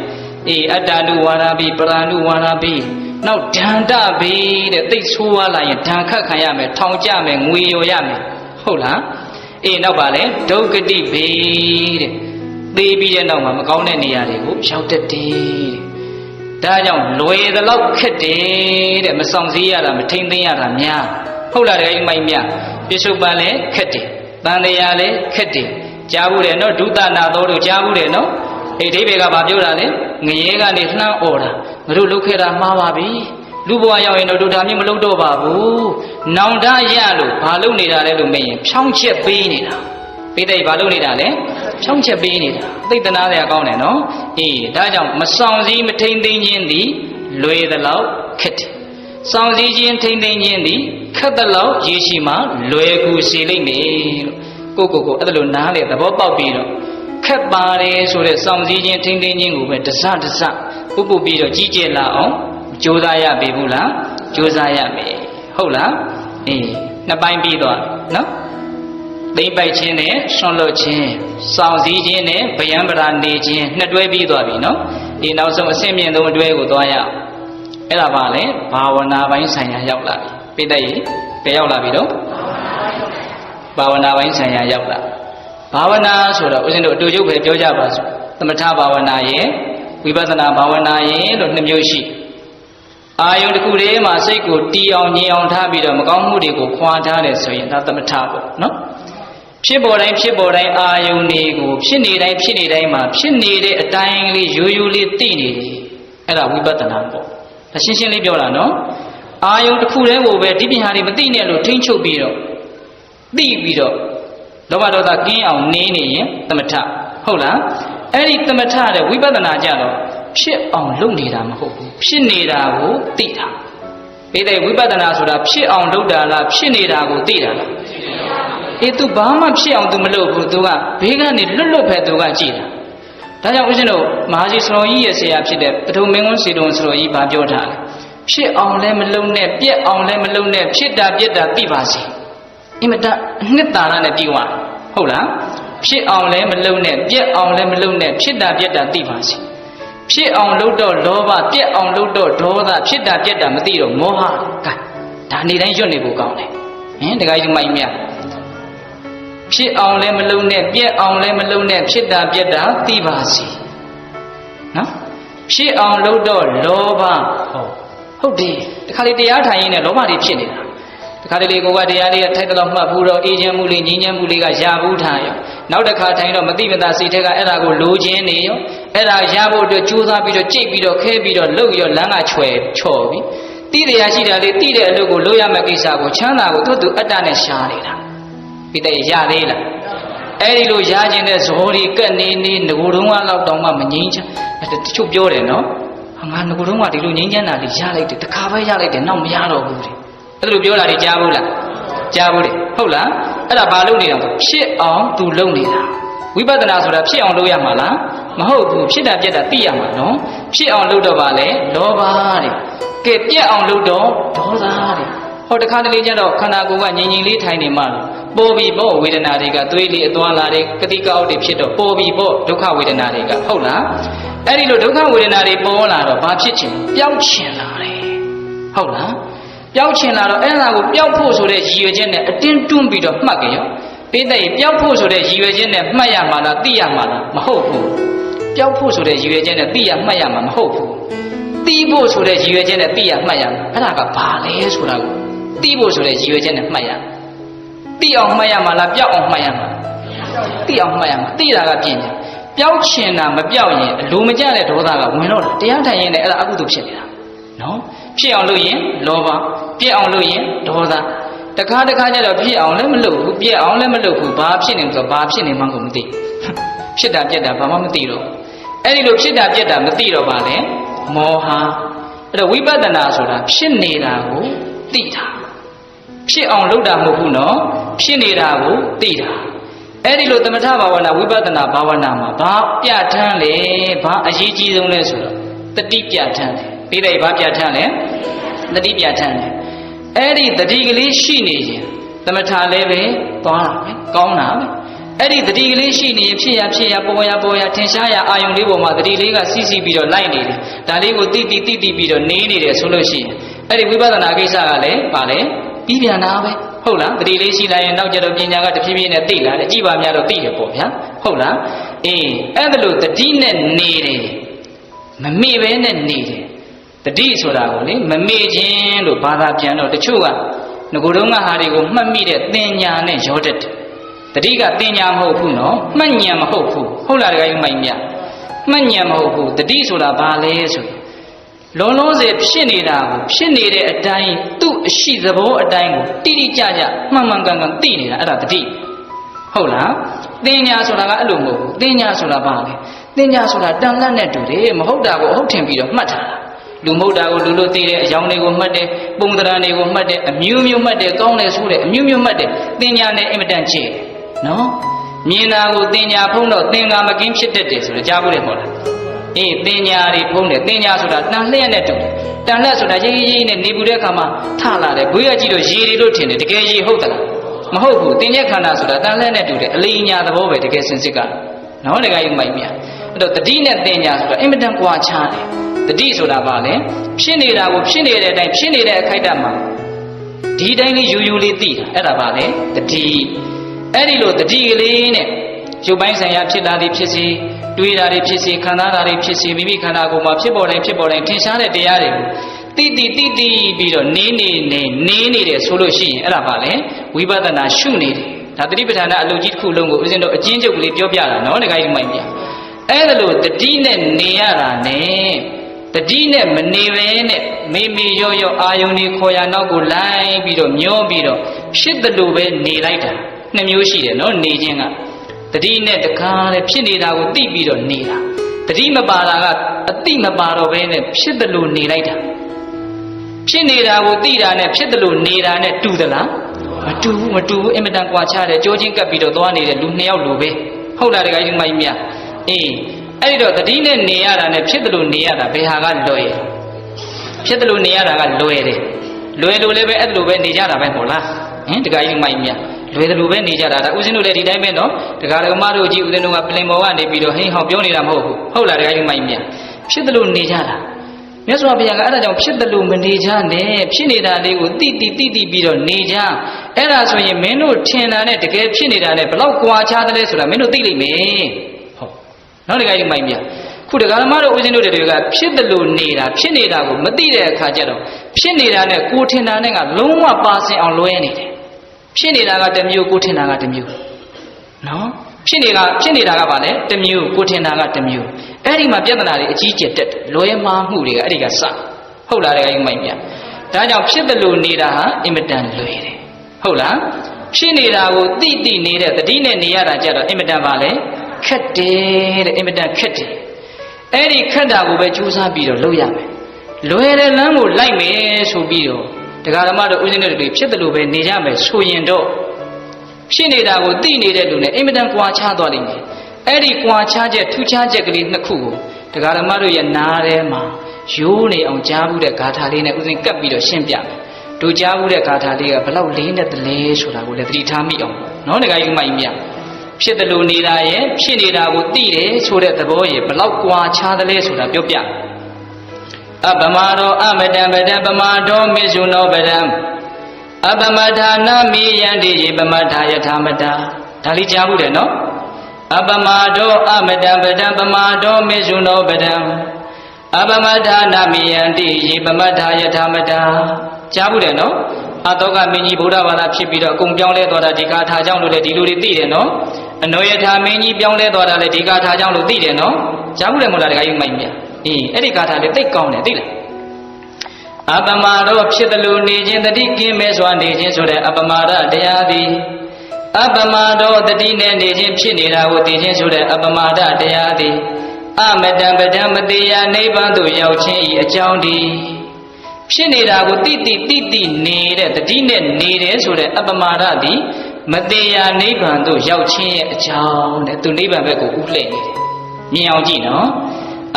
အတ္တနုဝါဒဘေးပရာနုဝါဒဘေးနောက်ဒန္တဘေးတဲ့သိဆိုးသွားလာရင်ဒဏ်ခတ်ခံရမယ်ထောင်ကျမယ်ငွေရော်ရမယ်ဟုတ်လားနောက်ပါလေဒုက္ခတိဘေးတဲ့သေပြီးတဲ့နောက်မှာမကောင်းတဲ့နေရာတွေကိုရောက်တတ်တယ်တဲ့ဒါကြောင့်လွယ်သလောက်ခက်တယ်တဲ့မဆောင်စည်းရတာမထိမ့်သိမ်းရတာများဟုတ်လားတကယ်မိုက်မြပြစ္ဆုတ်ပန်လည်းခက်တယ်တန်တရားလည်းခက်တယ်ကြားဘူးတယ်နော်ဒုသနာတော်တို့ကြားဘူးတယ်နော်အဓိပ္ပာယ်ကဘာပြောတာလဲငရဲကနေလှမ်းអော်တာငါတို့လုပ်ခဲ့တာမှားပါပြီလူဘဝရောက်ရင်တော့ဒါမျိုးမလုပ်တော့ပါဘူးနောင်တရလို့ဘာလုပ်နေတာလဲလို့မေးရင်ဖြောင်းချက်ပေးနေတာပိဋိဘာလုပ်နေတာလဲဖြောင်းချက်ပေးနေတာသိတနာစရာကောင်းတယ်နော်ဒါကြောင့်မဆောင်စည်းမထိမ့်သိမ်းခြင်းသည်လွယ်သလောက်ခက်တယ်ဆောင်စည်းခြင်းထိမ့်သိမ်းခြင်းသည်ခက်သလောက်ရရှိမှလွယ်ကူစေလိမ့်မယ်လို့ကိုအဲ့ဒါလိုနားလေသဘောပေါက်ပြီးတော့ခက်ပါတယ်ဆိုတဲ့စောင့်စည်းခြင်းထိမ့်သိမ်းခြင်းကိုပဲတစပုပ်ပြီးတော့ကြီးကျယ်လာအောင်ကြိုးစားရပြီဘူးလားကြိုးစားရမယ်ဟုတ်လားနှစ်ပိုင်းပြီးသွားနော်သိမ့်ပိုက်ခြင်းနဲ့ဆွန့်လွတ်ခြင်းစောင့်စည်းခြင်းနဲ့ဗျံပရာနေခြင်းနှစ်တွဲပြီးသွားပြီနော်နောက်ဆုံးအဆင့်မြင့်ဆုံးအတွဲကိုသွားရအောင်အဲ့ဒါပါလေဘာဝနာပိုင်းဆိုင်ရာရောက်လာပြီပြည့်တဲ့ရေရောက်လာပြီတော့ဘာဝနာပိုင်းဆိုင်ရာရောက်လာဘာဝနာဆိုတော့ဦးဇင်းတို့အတူတူပဲပြောကြပါစို့သမထဘာဝနာရဲ့ဝိပဿနာဘာဝနာရဲ့လို့နှစ်မျိုးရှိအာယုန်တစ်ခုတည်းမှာစိတ်ကိုတီအောင်ငြိမ်အောင်ထားပြီးတော့မကောင်းမှုတွေကိုခွာထားတယ်ဆိုရင်ဒါသမထပေါ့နော်ဖြစ်ပေါ်တိုင်းအာယုန်တွေကိုဖြစ်နေတိုင်းမှာဖြစ်နေတဲ့အတိုင်းလေးရိုးရိုးလေးသိနေတယ်အဲ့ဒါဝိပဿနာပေါ့ဒါရှင်းရှင်းလေးပြောတာနော်အာယုန်တစ်ခုတည်းကိုပဲဒီပညာတွေမသိနဲ့လို့ထိမ့်ချုပ်ပြီးတော့သိပြီးတော့လောဘဒေါသကင်းအောင်နေနေရင်သမထဟုတ်လားအဲ့ဒီသမထတဲ့ဝိပဿနာကြတော့ဖြစ်အောင်လုပ်နေတာမဟုတ်ဘူးဖြစ်နေတာကိုသိတာပြီးတဲ့ဝိပဿနာဆိုတာဖြစ်အောင်လုပ်တာလားဖြစ်နေတာကိုသိတာလား သူဘာမှဖြစ်အောင်သူမလုပ်ဘူးသူကဘေးကနေလွတ်လွတ်ပဲသူကကြည်တာဒါကြောင့်ဦးဇင်းတို့မဟာကြီးစတော်ကြီးရဲ့ဆရာဖြစ်တဲ့ပထမင်းကွန်းစီတော်စတော်ကြီးဗာပြောထားတယ်ဖြစ်အောင်လည်းမလုပ်နဲ့ပြက်အောင်လည်းမလုပ်နဲ့ဖြစ်တာပြက်တာသိပါစေအင်မတန်နှစ်သာရနဲ့ပြီးသွားဟုတ်လားဖြစ်အောင်လည်းမလုပ်နဲ့ပြက်အောင်လည်းမလုပ်နဲ့ဖြစ်တာပြက်တာသိပါစေဖြစ်အောင်လုပ်တော့လောဘပြက်အောင်လုပ်တော့ဒေါသဖြစ်တာပြက်တာမသိတော့မောဟကဲဒါနေတိုင်းရွတ်နေဖို့ကောင်းတယ်ဟင်တခါကြီးမိုက်မြတ်ဖြစ်အောင်လည်းမလုပ်နဲ့ပြက်အောင်လည်းမလုပ်နဲ့ဖြစ်တာပြက်တာသိပါစေနော်ဖြစ်အောင်လုပ်တော့လောဘဟုတ်တယ်တခါလေတရားထိုင်ရင်းနဲ့လောဘတွေဖြစ်နေတာတခါတလေကိုကတရားလေးထိုက်တော့မှတ်ဘူးတော့အေးချမ်းမှုလေးငြိမ်းချမ်းမှုလေးကရဘူးထားရောနောက်တစ်ခါထိုင်တော့မသိမသာစိတ်ထက်ကအဲ့ဒါကိုလိုချင်နေရောအဲ့ဒါရဖို့အတွက်ကြိုးစားပြီးတော့ကြိတ်ပြီးတော့ခဲပြီးတော့လှုပ်ရောလမ်းကချွဲချော်ပြီးတိတရားရှိတာလေးတိတဲ့အလုပ်ကိုလုပ်ရမယ့်ကိစ္စကိုချမ်းသာကိုသူ့အတ္တနဲ့ရှားနေတာပြီးတဲ့ရသေးလားအဲ့ဒီလိုရခြင်းတဲ့ဇောတွေကက်နေနေငကိုယ်တုံးကတော့တောင်မှမငြိမ်းချမ်းတချို့ပြောတယ်နော်ငါငကိုယ်တုံးကဒီလိုငြိမ်းချမ်းတာလေးရလိုက်တယ်တခါပဲရလိုက်တယ်နောက်မရတော့ဘူးတဲ့အဲ့လိုပြောတာတွေကြားဘူးလားကြားဘူးလေဟုတ်လားအဲ့ဒါဘာလုပ်နေတာလဲဖြစ်အောင်သူလုပ်နေတာဝိပဿနာဆိုတာဖြစ်အောင်လုပ်ရမှာလားမဟုတ်ဘူးဖြစ်တာပြက်တာသိရမှာနော်ဖြစ်အောင်လုပ်တော့ပါလေလောဘတဲ့ကဲပြက်အောင်လုပ်တော့ဒေါသတဲ့ဟောတခါတလေကျတော့ခန္ဓာကိုယ်ကငြိမ်ငြိမ်လေးထိုင်နေမှပေါ်ပြီးပေါ့ဝေဒနာတွေကသွေးလေးအသွားလာတဲ့ကတိကောက်တွေဖြစ်တော့ပေါ်ပြီးပေါ့ဒုက္ခဝေဒနာတွေကဟုတ်လားအဲ့ဒီလိုဒုက္ခဝေဒနာတွေပေါ်လာတော့ဘာဖြစ်ချင်ပျောက်ချင်လာတယ်ဟုတ်လားပျောက်ချင်လာတော့အဲ့ဒါကိုပျောက်ဖို့ဆိုတဲ့ရည်ရွယ်ချက်နဲ့အတင်းတွန်းပြီးတော့မှတ်ကြရောပိဿရေပျောက်ဖို့ဆိုတဲ့ရည်ရွယ်ချက်နဲ့မှတ်ရမှာလားသိရမှာလားမဟုတ်ဘူးပျောက်ဖို့ဆိုတဲ့ရည်ရွယ်ချက်နဲ့သိရမှတ်ရမှာမဟုတ်ဘူးသိဖို့ဆိုတဲ့ရည်ရွယ်ချက်နဲ့သိရမှတ်ရမှာအဲ့ဒါကဘာလဲဆိုတာကိုသိဖို့ဆိုတဲ့ရည်ရွယ်ချက်နဲ့မှတ်ရသိအောင်မှတ်ရမှာလားပျောက်အောင်မှတ်ရမှာသိအောင်မှတ်ရမှာသိတာကပြင်တယ်ပျောက်ချင်တာမပျောက်ရင်အလိုမကျတဲ့ဒေါသကဝင်တော့တရားထိုင်ရင်လည်းအဲ့ဒါအကုသိုလ်ဖြစ်နေတာနော်ဖြစ်အောင်လုပ်ရင်လောဘပြက်အောင်လုပ်ရင်ဒေါသတခါတခါကျတော့ဖြစ်အောင်လည်းမလုပ်ဘူးပြက်အောင်လည်းမလုပ်ဘူးဘာဖြစ်နေဆိုတော့ဘာဖြစ်နေမှန်းကိုမသိဖြစ်တာပြက်တာဘာမှမသိတော့အဲ့ဒီလိုဖြစ်တာပြက်တာမသိတော့ပါလေမောဟအဲ့တော့ဝိပဿနာဆိုတာဖြစ်နေတာကိုသိတာဖြစ်အောင်လုပ်တာမဟုတ်ဘူးနော်ဖြစ်နေတာကိုသိတာအဲ့ဒီလိုသမထဘာဝနာဝိပဿနာဘာဝနာမှာဘာပြဋ္ဌာန်းလဲဘာအရေးကြီးဆုံးလဲဆိုတော့တတိပြဋ္ဌာန်းတယ်ပြီးတယ်ဘာပြဋ္ဌာန်းလဲတတိပြဋ္ဌာန်းတယ်အဲ့ဒီတတိကလေးရှိနေရင်သမထလည်းပဲသွားတာပဲကောင်းတာပဲအဲ့ဒီတတိကလေးရှိနေရင်ဖြစ်ရပေါ်ရထင်ရှားရအာယုံလေးပေါ်မှာတတိလေးကစီးစီးပြီးတော့လိုက်နေတယ်ဒါလေးကိုတိပြီးတော့နေနေတယ်ဆိုလို့ရှိရင်အဲ့ဒီဝိပဿနာကိစ္စကလည်းပါလေပြီးပြန်တာပဲဟုတ်လားတတိလေးရှိလိုက်ရင်နောက်ကျတော့ပညာကတဖြည်းဖြည်းနဲ့သိလာတယ်ကြည်ပါများတော့သိတယ်ပေါ့ဗျာဟုတ်လားအေးအဲ့ဒါလို့တတိနဲ့နေတယ်မမေ့ပဲနဲ့နေတယ်တတိဆိုတာကိုလေမမေ့ခြင်းလို့ဘာသာပြန်တော့တချို့ကငကိုယ်တုံးကဟာတွေကိုမှတ်မိတဲ့သင်ညာနဲ့ရောတတ်တယ်တတိကသင်ညာမဟုတ်ဘူးနော်မှတ်ဉာဏ်မဟုတ်ဘူးဟုတ်လားတကယ်မိုက်မြမှတ်ဉာဏ်မဟုတ်ဘူးတတိဆိုတာဘာလဲဆိုရင်လုံးလုံးစေဖြစ်နေတာကိုဖြစ်နေတဲ့အတိုင်းသူ့အရှိသဘောအတိုင်းကိုတိတိကျကျမှန်မှန်ကန်ကန်သိနေတာအဲ့ဒါတတိဟုတ်လားသင်ညာဆိုတာကအဲ့လိုမဟုတ်ဘူးသင်ညာဆိုတာဘာလဲသင်ညာဆိုတာတန်လန့်နဲ့တူတယ်မဟုတ်တာကိုအဟုတ်ထင်ပြီးတော့မှတ်ထားတာလူမဟုတ်တာကိုလူလို့သိတယ်အယောင်တွေကိုမှတ်တယ်ပုံသဏ္ဍာန်တွေကိုမှတ်တယ်အမျိုးမျိုးမှတ်တယ်ကောင်းတယ်ဆိုတယ်အမျိုးမျိုးမှတ်တယ်သင်ညာနဲ့အင်မတန်ချေနော်မြင်တာကိုသင်ညာဖုံးတော့သင်္ကာမကင်းဖြစ်တတ်တယ်ဆိုတော့ကြားဖို့လေပေါ့လားအေးသင်ညာတွေဖုံးတယ်သင်ညာဆိုတာတန်လျက်နဲ့တူတယ်တန်လျက်ဆိုတာရေးနဲ့နေပူတဲ့အခါမှာထလာတယ်ဘွေးရကြည့်တော့ရေတွေလို့ထင်တယ်တကယ်ရေဟုတ်သလားမဟုတ်ဘူးသင်ရဲ့ခန္ဓာဆိုတာတန်လျက်နဲ့တူတယ်အလိညာသဘောပဲတကယ်စင်စစ်ကနော်တကယ်ယူမိုက်မြအဲ့တော့တတိနဲ့သင်ညာဆိုတာအင်မတန်ကွာခြားတယ်တတိဆိုတာဘာလဲဖြစ်နေတာကိုဖြစ်နေတဲ့အတိုင်းဖြစ်နေတဲ့အခိုက်အတန့်မှာဒီတိုင်းလေးယူလေးသိတာအဲ့ဒါဘာလဲတတိအဲ့ဒီလိုတတိကလေးနဲ့ရုပ်ပိုင်းဆိုင်ရာဖြစ်လာသည်ဖြစ်စေတွေးတာတွေဖြစ်စေခံစားတာတွေဖြစ်စေမိမိခန္ဓာကိုယ်မှာဖြစ်ပေါ်တိုင်းထင်ရှားတဲ့တရားတွေကိုတိပြီးတော့နေနေတယ်ဆိုလို့ရှိရင်အဲ့ဒါဘာလဲဝိပဿနာရှုနေတယ်ဒါတတိပဋ္ဌာန်အလုပ်ကြီးတစ်ခုလုံးကိုဦးဇင်းတို့အကျဉ်းချုပ်ကလေးပြောပြတာနော်တခါကြီးမိုက်ပြအဲ့ဒါလို့တတိနဲ့နေရတာနဲ့တတိနဲ့မနေပဲနဲ့မေရောအာယုန်ဒီခေါ်ရနောက်ကိုလိုက်ပြီးတော့မျောပြီးတော့ဖြစ်တယ်လို့ပဲနေလိုက်တာနှစ်မျိုးရှိတယ်နော်နေခြင်းကတတိနဲ့တခါလေဖြစ်နေတာကိုသိပြီးတော့နေတာတတိမပါတာကအတိမပါတော့ပဲနဲ့ဖြစ်တယ်လို့နေလိုက်တာဖြစ်နေတာကိုသိတာနဲ့ဖြစ်တယ်လို့နေတာနဲ့တူသလား မတူအင်မတန်ကွာခြားတယ်ကြိုးချင်းကပ်ပြီးတော့သွားနေတဲ့လူ2ယောက်လိုပဲဟုတ်လားတခါကြီးမိုင်းမြအေးအဲ့တော့တတိနဲ့နေရတာနဲ့ဖြစ်တယ်လို့နေရတာဘယ်ဟာကလွယ်ဖြစ်တယ်လို့နေရတာကလွယ်တယ်လွယ်လို့လည်းပဲအဲ့လိုပဲနေကြတာပဲမဟုတ်လားဟင်တခါကြီးမိုင်းမြလွယ်တယ်လို့ပဲနေကြတာဒါဦးဇင်းတို့လည်းဒီတိုင်းပဲနော်တခါဓမ္မတို့ကြီးဦးဇင်းတို့ကပလင်ပေါ်ကနေပြီးတော့ဟင်းဟောက်ပြောနေတာမဟုတ်ဘူးဟုတ်လားတခါကြီးမိုင်းမြဖြစ်တယ်လို့နေကြတာမြတ်စွာဘုရားကအဲ့ဒါကြောင့်ဖြစ်တယ်လို့မနေကြနဲ့ဖြစ်နေတာလေးကိုတိပြီးတော့နေကြအဲ့ဒါဆိုရင်မင်းတို့ထင်တာနဲ့တကယ်ဖြစ်နေတာနဲ့ဘလောက်ကွာခြားတယ်ဆိုတာမင်းတို့သိလိမ့်မယ်ဟုတ်နောက်တခါကြီးမိုင်းမြခုတက္ကရာမတို့ဦးဇင်းတို့တွေကဖြစ်တယ်လို့နေတာဖြစ်နေတာကိုမသိတဲ့အခါကျတော့ဖြစ်နေတာနဲ့ကိုထင်တာနဲ့ကလုံးဝပါစင်အောင်လွဲနေတယ်ဖြစ်နေတာကတစ်မျိုးကိုထင်တာကတစ်မျိုးနော်ဖြစ်နေတာကဘာလဲတစ်မျိုးကိုထင်တာကတစ်မျိုးအဲ့ဒီမှာပြဿနာတွေအကြီးကျယ်တက်တယ်လွဲမှားမှုတွေကအဲ့ဒီကစဟုတ်လားတကယ်မိုင်းမြဒါကြောင့်ဖြစ်တယ်လို့နေတာဟာအင်မတန်လွယ်တယ်ဟုတ်လားဖြစ်နေတာကိုသိနေတဲ့တတိနဲ့နေရတာကြတော့အင်မတန်ပါလဲခက်တယ်တဲ့အင်မတန်ခက်တယ်အဲ့ဒီခက်တာကိုပဲကြိုးစားပြီးတော့လုပ်ရမယ်လွယ်တဲ့လမ်းကိုလိုက်မယ်ဆိုပြီးတော့တရားဓမ္မတို့ဦးဇင်းတို့တွေဖြစ်တယ်လို့ပဲနေကြမယ်ဆိုရင်တော့ဖြစ်နေတာကိုသိနေတဲ့လူနဲ့အင်မတန်ကွာခြားသွားလိမ့်မယ်အဲ့ဒီကွာခြားချက်ထူးခြားချက်ကလေးနှစ်ခုကိုတရားဓမ္မတို့ရဲ့နားထဲမှာရိုးနေအောင်ကြားဘူးတဲ့ဂါထာလေးနဲ့ဦးဇင်းကပ်ပြီးတော့ရှင်းပြမယ်တို့ကြားဘူးတဲ့ဂါထာလေးကဘလောက်လေးနဲ့တလဲဆိုတာကိုလည်းသတိထားမိအောင်နော်တရားယူမှကြီးမြဖြစ်တယ်လို့နေတာရဲ့ဖြစ်နေတာကိုသိတယ်ဆိုတဲ့သဘောရဲ့ဘလောက်ကွာခြားတယ်လဲဆိုတာပြောပြအပမရောအမတံပဒံပမာဒောမေဇုနောပဒံအပမထာနာမိယံတိပမထာယထာမတာဒါလေးကြားဘူးတယ်နော်အပမဒောအမတံပဒံပမာဒောမေဇုနောပဒံအပမထာနာမိယံတိပမထာယထာမတာကြားဘူးတယ်နော်အတောကမင်းကြီးဗုဒ္ဓဘာသာဖြစ်ပြီးတော့အကုန်ပြောင်းလဲသွားတာဒီကာထာကြောင့်လို့လေဒီလူတွေသိတယ်နော်အနောယထာမင်းကြီးပြောင်းလဲသွားတာလေဒီကာထာကြောင့်လို့သိတယ်နော်ကြားဘူးတယ်မဟုတ်လားတခါယူမိုက်မြအဲ့ဒီကာထာလေးသိကောင်းတယ်သိလားအပမာရောဖြစ်တယ်လို့နေခြင်းတတိကင်းမဲ့စွာနေခြင်းဆိုတဲ့အပမာဒတရားသည်အပမာရောတတိနဲ့နေခြင်းဖြစ်နေတာကိုသိခြင်းဆိုတဲ့အပမာဒတရားသည်အမတံပဒံမတေယနိဗ္ဗာန်သို့ရောက်ခြင်းဤအကြောင်းဒီဖြစ်နေတာကိုတိနေတဲ့တတိနဲ့နေတယ်ဆိုတဲ့အပမာဒသည်မတေယနိဗ္ဗာန်သို့ရောက်ခြင်းရဲ့အကြောင်းတဲ့သူနိဗ္ဗာန်ဘက်ကိုဥလှည့်နေတယ်မြင်အောင်ကြည့်နော်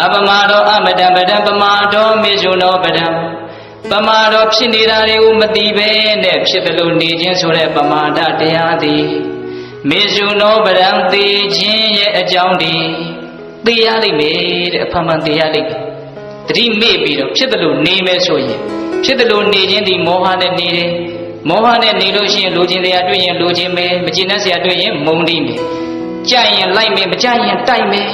အပမာရောအမတံပဒံပမာဒောမေဇုနောပဒံပမာရောဖြစ်နေတာတွေကိုမသိပဲနဲ့ဖြစ်တယ်လို့နေခြင်းဆိုတဲ့ပမာဒတရားသည်မေဇုနောပဒံသိခြင်းရဲ့အကြောင်းဒီသိရလိမ့်မယ်တဲ့အဖန်မှန်သိရလိမ့်မယ်တတိမေ့ပြီးတော့ဖြစ်တယ်လို့နေမယ်ဆိုရင်ဖြစ်တယ်လို့နေခြင်းဒီမောဟနဲ့နေတယ်မောဟနဲ့နေလို့ရှိရင်လိုချင်တရားတွေ့ရင်လိုချင်မယ်မကျင်တတ်စရာတွေ့ရင်မုန်းတိမယ်ကြိုက်ရင်လိုက်မယ်မကြိုက်ရင်တိုက်မယ်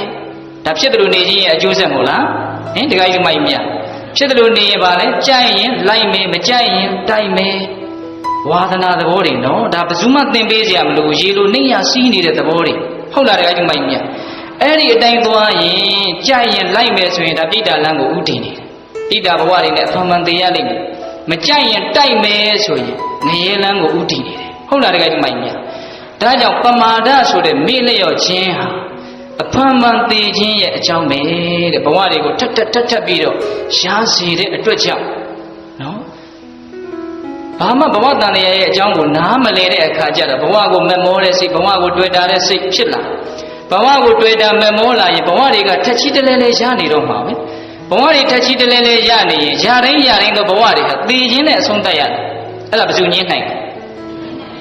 ဒါဖြစ်တယ်လို့နေခြင်းရဲ့အကျိုးဆက်မို့လားဟင်တခါကြီးမိုက်မြဖြစ်တယ်လို့နေရင်ပါလေကြိုက်ရင်လိုက်မယ်မကြိုက်ရင်တိုက်မယ်ဝါသနာသဘောတွေနော်ဒါဘယ်သူမှသင်ပေးစရာမလိုရေလိုနှိမ့်ရစီးနေတဲ့သဘောတွေဟုတ်လားတခါကြီးမိုက်မြအဲ့ဒီအတိုင်းသွားရင်ကြိုက်ရင်လိုက်မယ်ဆိုရင်ဒါပိဋကလမ်းကိုဥတည်နေတယ်ပိဋကဘဝတွေနဲ့အမှန်မှန်သိရလိမ့်မယ်မကြိုက်ရင်တိုက်မယ်ဆိုရင်ငရေလမ်းကိုဥတည်နေတယ်ဟုတ်လားတခါကြီးမိုက်မြဒါကြောင့်ပမာဒဆိုတဲ့မေ့လျော့ခြင်းဟာအဖန်မှန်သိခြင်းရဲ့အကြောင်းပဲတဲ့ဘဝတွေကိုထပ်ပြီးတော့ရှားစီတဲ့အတွက်ကြောင့်နော်ဘာမှဘဝတန်တရားရဲ့အကြောင်းကိုနားမလည်တဲ့အခါကျတော့ဘဝကိုမမောတဲ့စိတ်ဘဝကိုတွေ့တာတဲ့စိတ်ဖြစ်လာဘဝကိုတွေ့တာမမောလာရင်ဘဝတွေကထက်ချီတလဲလဲရနေတော့မှာပဲဘဝတွေထက်ချီတလဲလဲရနေရင်ရတိုင်းတော့ဘဝတွေဟာသိခြင်းနဲ့အဆုံးသတ်ရတယ်အဲ့ဒါဘယ်သူညင်းနိုင်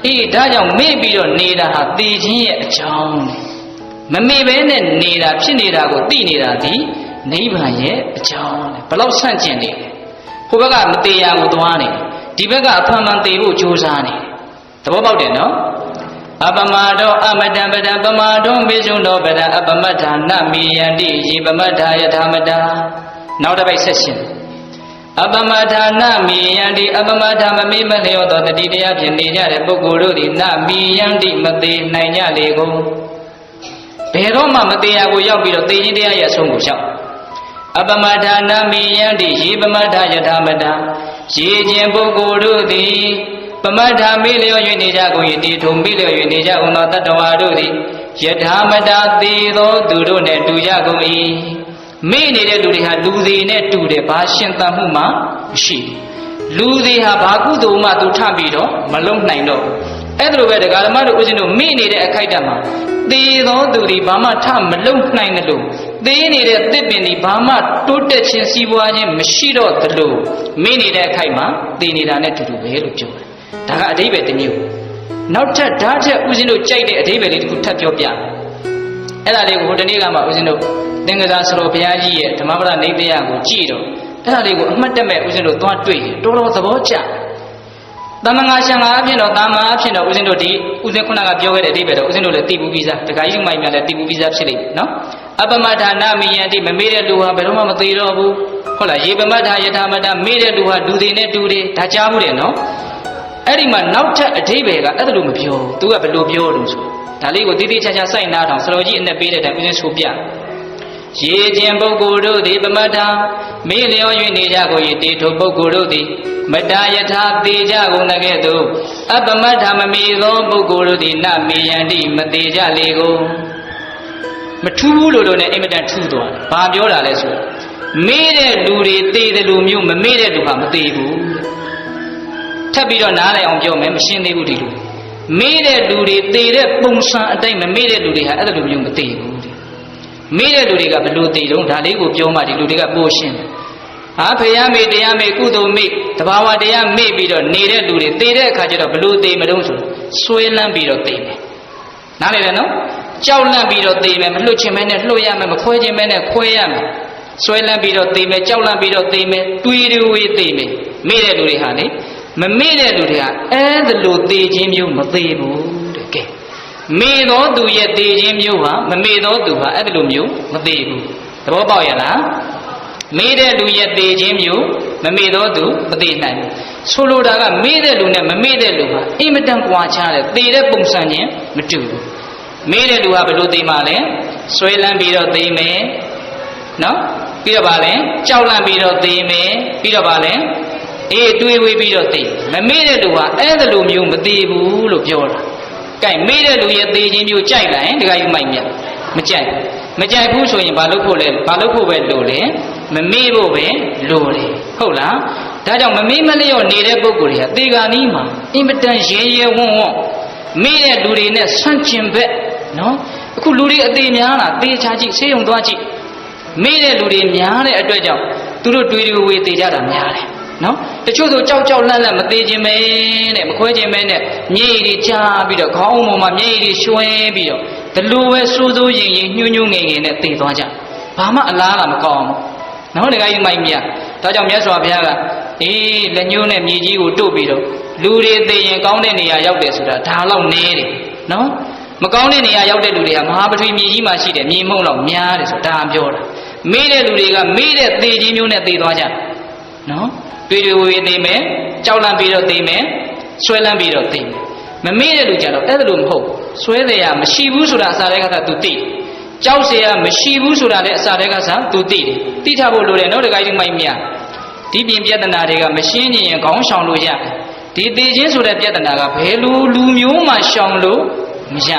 အေးဒါကြောင့်မေ့ပြီးတော့နေတာဟာသိခြင်းရဲ့အကြောင်းမမေ့ဘဲနဲ့နေတာဖြစ်နေတာကိုသိနေတာဒီနိဗ္ဗာန်ရဲ့အကြောင်းဘလောက်ဆန့်ကျင်နေလဲဟိုဘက်ကမတရားကိုသွားနေဒီဘက်ကအဖန်မှန်သိဖို့ကြိုးစားနေသဘောပေါက်တယ်နော်အပမဒောအမတံပဒံပမာဒောမေဇုနောပဒံအပမထာနမိယန္တိယေပမထာယထာမတာနောက်တစ်ပိုက်ဆက်ရှင်အပမထာနမိယန္တိအပမထာမမေ့မလျော့သောတတိတရားဖြင့်နေကြတဲ့ပုဂ္ဂိုလ်တို့သည်နမိယန္တိမသေးနိုင်ကြလေကုန်ဘယ်တော့မှမတရားကိုရောက်ပြီးတော့သိခြင်းတရားရဲ့အဆုံးကိုရောက်အပမထာနမိယန္တိယေပမထာယထာမတာရေခြင်းပုဂ္ဂိုလ်တို့သည်ပမထာမေလျော့၍နေကြကုန်၏တေထုံမေလျော့၍နေကြကုန်သောတတ္တဝါတို့သည်ယထာမတာသေသောသူတို့နှင့်တူကြကုန်၏မေ့နေတဲ့လူတွေဟာလူတွေနဲ့တူတယ်ဘာရှင်သန်မှုမှမရှိ လူတွေဟာဘာကုသိုလ်မှသူထပြီးတော့မလုံနိုင်တော့အဲ့ဒါလိုပဲတရားဓမ္မတို့ဦးဇင်းတို့မိနေတဲ့အခိုက်အတန့်မှာသေသောသူတွေဘာမှထမလုံနိုင်တယ်လို့သေနေတဲ့တစ်ပင်တွေဘာမှတိုးတက်ခြင်းစီးပွားခြင်းမရှိတော့တယ်လို့မိနေတဲ့အခိုက်မှာသေနေတာနဲ့တူတူပဲလို့ပြောတယ်ဒါကအဓိပ္ပာယ်တစ်မျိုးနောက်ထပ်ဓာတ်ထက်ဦးဇင်းတို့ကြိုက်တဲ့အဓိပ္ပာယ်လေးတစ်ခုထပ်ပြောပြအဲ့ဒါလေးကိုဟိုတနေ့ကမှဦးဇင်းတို့သင်္ကစားဆရာဘုရားကြီးရဲ့ဓမ္မပဒနိဗ္ဗာန်ကိုကြည့်တော့အဲ့ဒါလေးကိုအမှတ်တမဲ့ဦးဇင်းတို့သွားတွေ့တယ်တော်တော်သဘောကျတမန်ငါရှံငါအဖြစ်တော့တာမန်အဖြစ်တော့ဦးဇင်းတို့ဒီဦးဇင်းခုနကပြောခဲ့တဲ့အဓိပ္ပာယ်တော့ဦးဇင်းတို့လည်းသိဘူးပြီးသားတခါကြီးမိုင်များလည်းသိဘူးပြီးသားဖြစ်လိမ့်မယ်နော်အပမတ္ထာနာမိယံတိမမေ့တဲ့လူဟာဘယ်တော့မှမသေးတော့ဘူးဟုတ်လားရေပမတ္ထာယထာမတ္တမေ့တဲ့လူဟာလူတွေနဲ့တူတယ်ဒါကြားဘူးတယ်နော်အဲ့ဒီမှာနောက်ထပ်အဓိပ္ပာယ်ကအဲ့ဒါလိုမပြောဘူးသူကဘယ်လိုပြောလို့ဆိုဒါလေးကိုတိတိကျကျစိုက်နားထောင်ဆရာကြီးအနဲ့ပေးတဲ့တိုင်ဦးဇင်းဆိုပြရေခြင်းပုဂ္ဂိုလ်တို့သည်ပမတ္ထာမေ့လျော်၍နေကြကို၏တေထုပုဂ္ဂိုလ်တို့သည်မတယထာသေကြကုန်တဲ့ကဲ့သို့အပမတ္ထာမမီသောပုဂ္ဂိုလ်တို့သည်နမေယန္တိမသေးကြလေကုန်မထူးဘူးလို့နဲ့အင်မတန်ထူးသွားတယ်။ဘာပြောတာလဲဆိုတော့မေ့တဲ့လူတွေသေတယ်လို့မျိုးမမေ့တဲ့လူကမသေးဘူး။ထပ်ပြီးတော့နားလည်အောင်ပြောမယ်မရှင်းသေးဘူးဒီလိုမေ့တဲ့လူတွေသေတဲ့ပုံစံအတိုင်းမမေ့တဲ့လူတွေဟာအဲ့လိုမျိုးမသေးဘူး။မေ့တဲ့လူတွေကဘယ်လိုသေတုံးဒါလေးကိုပြောမှဒီလူတွေကပို့ရှင်းတယ်။ဟာဖယားမေ့တရားမေ့ကုသိုလ်မေ့တဘာဝတရားမေ့ပြီးတော့နေတဲ့လူတွေသေတဲ့အခါကျတော့ဘယ်လိုသေမတုံးဆိုဆွဲလန်းပြီးတော့သေမယ်။နားလည်တယ်နော်။ကြောက်လန့်ပြီးတော့သေမယ်မလွတ်ချင်မဲနဲ့လွတ်ရမယ်မခွဲချင်မဲနဲ့ခွဲရမယ်ဆွဲလန့်ပြီးတော့သေမယ်ကြောက်လန့်ပြီးတော့သေမယ်တွေးတွေးသေမယ်မေ့တဲ့လူတွေဟာလေမမေ့တဲ့လူတွေကအဲ့ဒါလိုသေခြင်းမျိုးမသေဘူးတဲ့ကဲမေ့သောသူရဲ့သေခြင်းမျိုးဟာမမေ့သောသူဟာအဲ့ဒါလိုမျိုးမသေဘူးသဘောပေါက်ရလားမေ့တဲ့လူရဲ့သေခြင်းမျိုးမမေ့သောသူမသေနိုင်ဘူးဆိုလိုတာကမေ့တဲ့လူနဲ့မမေ့တဲ့လူဟာအင်မတန်ကွာခြားတယ်သေတဲ့ပုံစံချင်းမတူဘူးမေးတဲ့လူကဘယ်လိုသိမှလဲဆွဲလန်းပြီးတော့သိမယ်နော်ပြီးတော့ဗာလဲကြောက်လန့်ပြီးတော့သိမယ်ပြီးတော့ဗာလဲအေးတွေးဝေးပြီးတော့သိမမေးတဲ့လူကအဲ့ဒါလိုမျိုးမသိဘူးလို့ပြောတာကဲမေးတဲ့လူရဲ့သိခြင်းမျိုးကြိုက်လာရင်တခါယူမိုက်မြတ်မကြိုက်ဘူးဆိုရင်ဘာလုပ်ဖို့လဲဘာလုပ်ဖို့ပဲလို့လဲမမေးဖို့ပဲလို့တယ်ဟုတ်လားဒါကြောင့်မမေးမလျော့နေတဲ့ပုဂ္ဂိုလ်တွေကသေဂာနီးမှာအင်မတန်ရဲရဲဝံ့ဝံ့မေးတဲ့လူတွေနဲ့ဆန့်ကျင်ဘက်နော်အခုလူတွေအသေးများလားသေချာကြည့်ဆေးရုံသွားကြည့်မေ့တဲ့လူတွေများတဲ့အတွက်ကြောင့်သူတို့တွေးတွေဝေသေကြတာများတယ်နော်တချို့ဆိုကြောက်လန့်မသေးခြင်းပဲတဲ့မခွဲခြင်းပဲနဲ့မျက်ရည်တွေချပြီးတော့ခေါင်းပေါ်မှာမျက်ရည်တွေရွှဲပြီးတော့ဒီလိုပဲစိုးစိုးရင်ရင်ညှို့ညွှငယ်ငယ်နဲ့သေသွားကြဘာမှအလားလာမကောင်းဘူးနော်တခါကြီးမိုက်မြတ်ဒါကြောင့်မြတ်စွာဘုရားကအေးလက်ညှိုးနဲ့မြေကြီးကိုတို့ပြီးတော့လူတွေသေရင်ကောင်းတဲ့နေရာရောက်တယ်ဆိုတာဒါတော့နဲတယ်နော်မကောင်းတဲ့နေရာရောက်တဲ့လူတွေကမဟာပထဝီမြေကြီးမှာရှိတယ်မြေမှုန့်လောက်များတယ်ဆိုတာပြောတာမေးတဲ့လူတွေကမေးတဲ့သေခြင်းမျိုးနဲ့သေသွားကြနော်တွေဝေသေမယ်ကြောက်လန့်ပြီးတော့သေမယ်ဆွဲလန့်ပြီးတော့သေမယ်မမေးတဲ့လူကြတော့အဲ့ဒါလိုမဟုတ်ဆွဲတယ်ရမရှိဘူးဆိုတာအစာတွေကသာသူသိကြောက်เสียမရှိဘူးဆိုတာလည်းအစာတွေကသာသူသိတယ်သိထားဖို့လိုတယ်နော်တခါကြီးမိုက်မြဒီပြင်ပြဿနာတွေကမရှင်းရင်ခေါင်းဆောင်လို့ရတယ်ဒီသေခြင်းဆိုတဲ့ပြဿနာကဘယ်လိုလူမျိုးမှရှောင်လို့မရ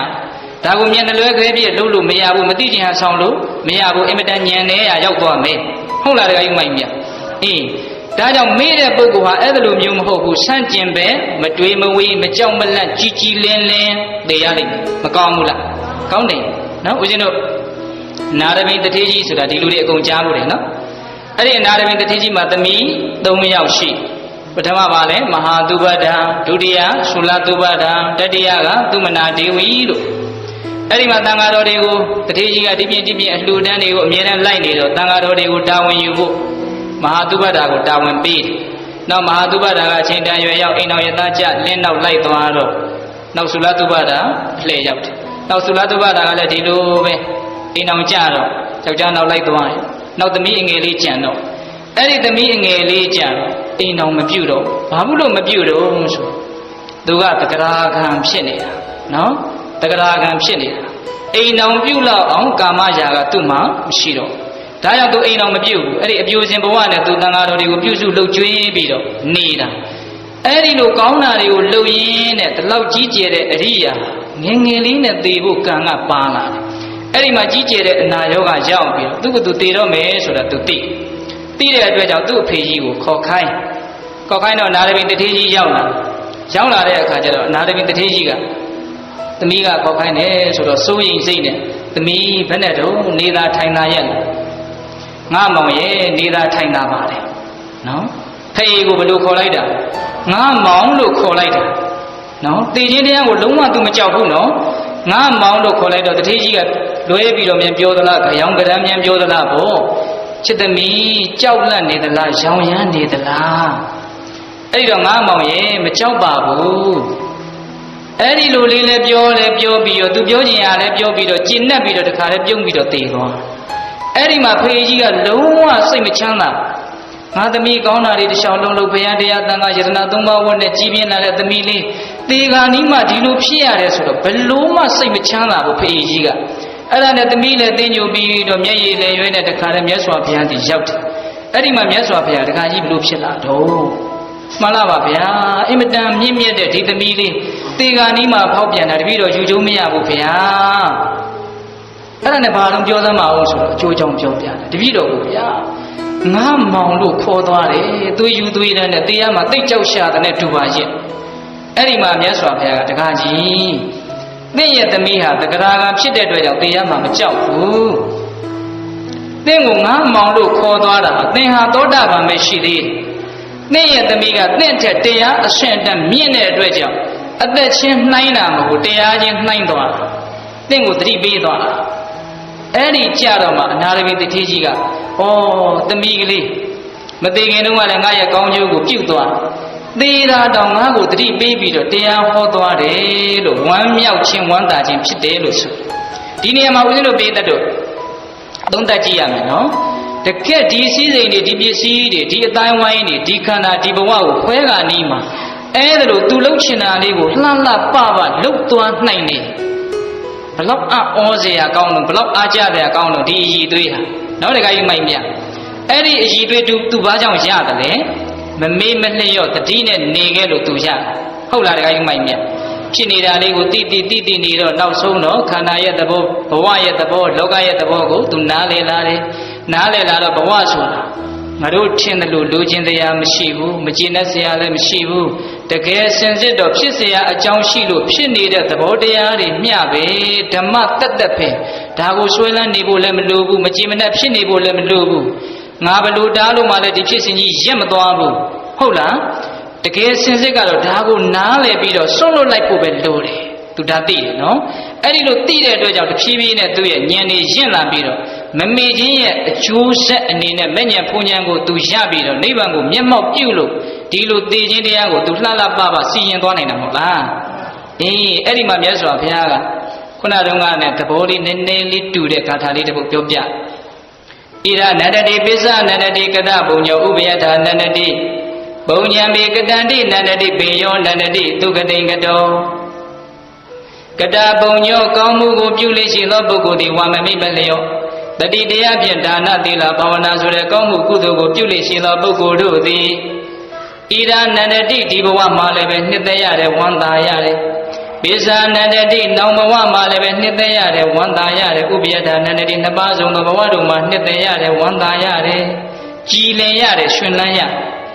ဒါကိုမျက်နှလွဲခဲပြည့်လို့လို့မရဘူးမသိချင်ဟန်ဆောင်လို့မရဘူးအင်မတန်ညံနေရရောက်သွားမယ်ဟုတ်လားတခါကြီးမိုက်မြအေးဒါကြောင့်မေ့တဲ့ပုဂ္ဂိုလ်ဟာအဲ့လိုမျိုးမဟုတ်ဘူးဆန့်ကျင်ပဲမတွေးမဝေးမကြောက်မလန့်ကြီးကြီးလင်းလင်းသိရလိမ့်မယ်မကောင်းဘူးလားကောင်းတယ်နော်ဦးဇင်းတို့နာရမင်းတထေးကြီးဆိုတာဒီလူတွေအကုန်ကြားလို့တယ်နော်အဲ့ဒီနာရမင်းတထေးကြီးမှာသမီး3ယောက်ရှိပထမပါလဲမဟာသုဘဒံဒုတိယသုလသုဘဒံတတိယကသုမနာဒေဝီလို့အဲ့ဒီမှာတန်ဃာတော်တွေကိုတထေးကြီးကဒီပြင်အလှူဒန်းတွေကိုအမြဲတမ်းလိုက်နေတော့တန်ဃာတော်တွေကိုတာဝန်ယူဖို့မဟာသုဘဒကိုတာဝန်ပေးတယ်။နောက်မဟာသုဘဒကအချိန်တန်ရွယ်ရောက်အိမ်တော်ရသားကျလင်းနောက်လိုက်သွားတော့နောက်သုလသုဘဒအလှည့်ရောက်တယ်။နောက်သုလသုဘဒကလည်းဒီလိုပဲအိမ်တော်ကျတော့ယောက်ျားနောက်လိုက်သွားတယ်။နောက်သမီးအငယ်လေးကြံတော့အဲ့ဒီသမီးအငယ်လေးကြံတော့အိမ်တော်မပြုတ်တော့ဘာဘူးလို့မပြုတ်တော့ဆိုသူကတဂရာခံဖြစ်နေတာနော်တဂရာခံဖြစ်နေတာအိမ်တော်ပြုတ်လောက်အောင်ကာမရာကသူ့မှာမရှိတော့ဒါကြောင့်သူအိမ်တော်မပြုတ်ဘူးအဲ့ဒီအပြိုစင်ဘဝနဲ့သူတန်ဃာတော်တွေကိုပြုစုလှုပ်ကျွေးပြီးတော့နေတာအဲ့ဒီလိုကောင်းတာတွေကိုလှုပ်ရင်းနဲ့ဒီလောက်ကြီးကျယ်တဲ့အရိယာငယ်ငယ်လေးနဲ့သေဖို့ကံကပါလာတယ်အဲ့ဒီမှာကြီးကျယ်တဲ့အနာရောဂါရောက်ပြီးတော့သူကသူသေတော့မယ်ဆိုတာသူသိတဲ့အတွက်ကြောင့်သူ့အဖေကြီးကိုခေါ်ခိုင်း ကောက်ခိုင်းတော့နာရမီတထေးကြီးရောက်လာတဲ့အခါကျတော့နာရမီတထေးကြီးကသမီးကကောက်ခိုင်းတယ်ဆိုတော့စိုးရိမ်စိတ်နဲ့သမီးဘယ်နဲ့တော့နေသာထိုင်သာရဲ့ငါမောင်ရဲ့နေသာထိုင်သာပါတယ်နော်ဖေးကိုဘယ်လိုခေါ်လိုက်တာငါမောင်လို့ခေါ်လိုက်တာနော်တေချင်းတရားကိုလုံးဝသူမကြောက်ဘူးနော်ငါမောင်လို့ခေါ်လိုက်တော့တထေးကြီးကလွဲပြီးတော့မြန်ပြောသလားကြောင်ကရမ်းမြန်ပြောသလားပေါ့ချစ်သမီးကြောက်လန့်နေသလားရောင်ရမ်းနေသလားအဲ့ဒီတော့ငါမောင်ရဲ့မကြောက်ပါဘူးအဲ့ဒီလိုလေးလည်းပြောပြီးတော့သူပြောချင်ရလည်းပြောပြီးတော့ကျဉ်နဲ့ပြီးတော့တခါလည်းပြုံးပြီးတော့တေသွားအဲ့ဒီမှာဖေကြီးကလုံးဝစိတ်မချမ်းသာငါသမီးကောင်းတာတွေတခြားလုံးလုံးဘုရားတရားသံဃာယတနာသုံးပါးဝတ်နဲ့ကြီးပြင်းလာတဲ့သမီးလေးတေခါနီးမှဒီလိုဖြစ်ရတယ်ဆိုတော့ဘလို့မှစိတ်မချမ်းသာဘူးဖေကြီးကအဲ့ဒါနဲ့သမီးလည်းတင်းညိုပြီးတော့မျက်ရည်လည်းရွေးနဲ့တခါလည်းမြတ်စွာဘုရားကြီးရောက်တယ်အဲ့ဒီမှာမြတ်စွာဘုရားတခါကြီးဘလို့ဖြစ်လာတော့မှန်လားပါဗျာအင်မတန်မြင့်မြတ်တဲ့ဒီသမီးလေးတေခါနီးမှဖောက်ပြန်တာတပည့်တော်ယူကျုံမရဘူးဗျာအဲ့ဒါနဲ့ဘာလို့ပြောသမှာအောင်ဆိုတော့အကျိုးကြောင့်ပြောပြတယ်တပည့်တော်ကိုဗျာငါမောင်လို့ခေါ်သွားတယ်သွေးယူသွေးတန်းနဲ့တရားမှာတိတ်ကြောက်ရှာတဲ့နဲ့တူပါရဲ့အဲ့ဒီမှာမြတ်စွာဘုရားကတကားကြီးသင်ရဲ့သမီးဟာတဂရာကဖြစ်တဲ့အတွက်ကြောင့်တရားမှာမကြောက်ဘူးသင်ကိုငါမောင်လို့ခေါ်သွားတာသင်ဟာသောတာပန်ပဲရှိသေးသင်ရဲ့သမီးကသင်ထက်တရားအရှင်တန်မြင့်တဲ့အတွက်ကြောင့်အသက်ချင်းနှိုင်းတာမဟုတ်တရားချင်းနှိုင်းသွားတာသင်ကိုသတိပေးသွားတာအဲ့ဒီကြတော့မှအနာရမီတထေးကြီးကဩသမီးကလေးမသေးခင်တုန်းကလည်းငါရဲ့ကောင်းကျိုးကိုပြုသွားသေးတာတောင်ငါ့ကိုသတိပေးပြီးတော့တရားဟောသွားတယ်လို့ဝမ်းမြောက်ခြင်းဝမ်းသာခြင်းဖြစ်တယ်လို့ဆိုဒီနေရာမှာဦးဇင်းတို့ပေးတတ်တော့သုံးသပ်ကြည့်ရမယ်နော်တကယ်ဒီစည်းစိမ်တွေဒီပစ္စည်းတွေဒီအတိုင်းဝိုင်းတွေဒီခန္ဓာဒီဘဝကိုခွဲခါနီးမှာအဲ့ဒါလို့သူလှုပ်ချင်တာလေးကိုလှလှပပလှုပ်သွားနိုင်တယ်ဘလောက်အောစရာကောင်းလို့ဘလောက်အားကြစရာကောင်းလို့ဒီအည်သွေးဟာနောက်တခါယူမိုက်မြအဲ့ဒီအည်သွေးသူဘာကြောင့်ရတယ်လဲမမေ့မလျော့တတိနဲ့နေခဲ့လို့သူရဟုတ်လားတခါယူမိုက်မြဖြစ်နေတာလေးကိုတိနေတော့နောက်ဆုံးတော့ခန္ဓာရဲ့သဘောဘဝရဲ့သဘောလောကရဲ့သဘောကိုသူနားလည်လာတယ်နားလည်လာတော့ဘဝဆိုတာငါတို့ထင်တယ်လို့လိုချင်တရားမရှိဘူးမကျေနပ်စရာလည်းမရှိဘူးတကယ်စင်စစ်တော့ဖြစ်เสียအကြောင်းရှိလို့ဖြစ်နေတဲ့သဘောတရားတွေမျှပဲဓမ္မတက်ပဲဒါကိုဆွဲလန်းနေဖို့လည်းမလိုဘူးမကြည်မနှက်ဖြစ်နေဖို့လည်းမလိုဘူးငါဘလို့တားလို့မှလည်းဒီဖြစ်စဉ်ကြီးရက်မသွားဘူးဟုတ်လားတကယ်စင်စစ်ကတော့ဒါကိုနားလည်ပြီးတော့စွန့်လွတ်လိုက်ဖို့ပဲလိုတယ်သူဒါသိတယ်နော်အဲ့ဒီလိုသိတဲ့အတွက်ကြောင့်တဖြည်းဖြည်းနဲ့သူ့ရဲ့ဉာဏ်တွေရင့်လာပြီးတော့မမေ့ခြင်းရဲ့အကျိုးဆက်အနေနဲ့မဲ့ဉဏ်ဖုန်ဉဏ်ကိုသူရပြီးတော့နိဗ္ဗာန်ကိုမျက်မှောက်ပြုလို့ဒီလိုသိခြင်းတရားကိုသူလှလှပပစီရင်သွားနိုင်တာမဟုတ်လားအေးအဲ့ဒီမှာမြတ်စွာဘုရားကခုနတုန်းကနဲ့သဘောလေးနည်းနည်းလေးတူတဲ့ဂါထာလေးတစ်ပုဒ်ပြောပြဣရနန္တတိပိစ္ဆနန္တတိကတဘုံညောဥပယထာနန္တတိဘုံဉံမေကတန္တိနန္တတိဘေယောနန္တတိသူကတိန်ကတောကတဘုံညောကောင်းမှုကိုပြုလို့ရှိသောပုဂ္ဂိုလ်သည်ဝါမမိမလျော့တတိတရားဖြင့်ဒါနသီလဘာဝနာဆိုတဲ့ကောင်းမှုကုသိုလ်ကိုပြုလို့ရှိသောပုဂ္ဂိုလ်တို့သည်ဣရနန္တတိဒီဘဝမှာလည်းပဲနှစ်သက်ရတယ်ဝမ်းသာရတယ်ပိစ္ဆာနန္တတိနောင်ဘဝမှာလည်းပဲနှစ်သက်ရတယ်ဝမ်းသာရတယ်ဥပယထာနန္တတိနှစ်ပါးစုံသောဘဝတို့မှာနှစ်သက်ရတယ်ဝမ်းသာရတယ်ကြည်လင်ရတယ်ရှင်လန်းရ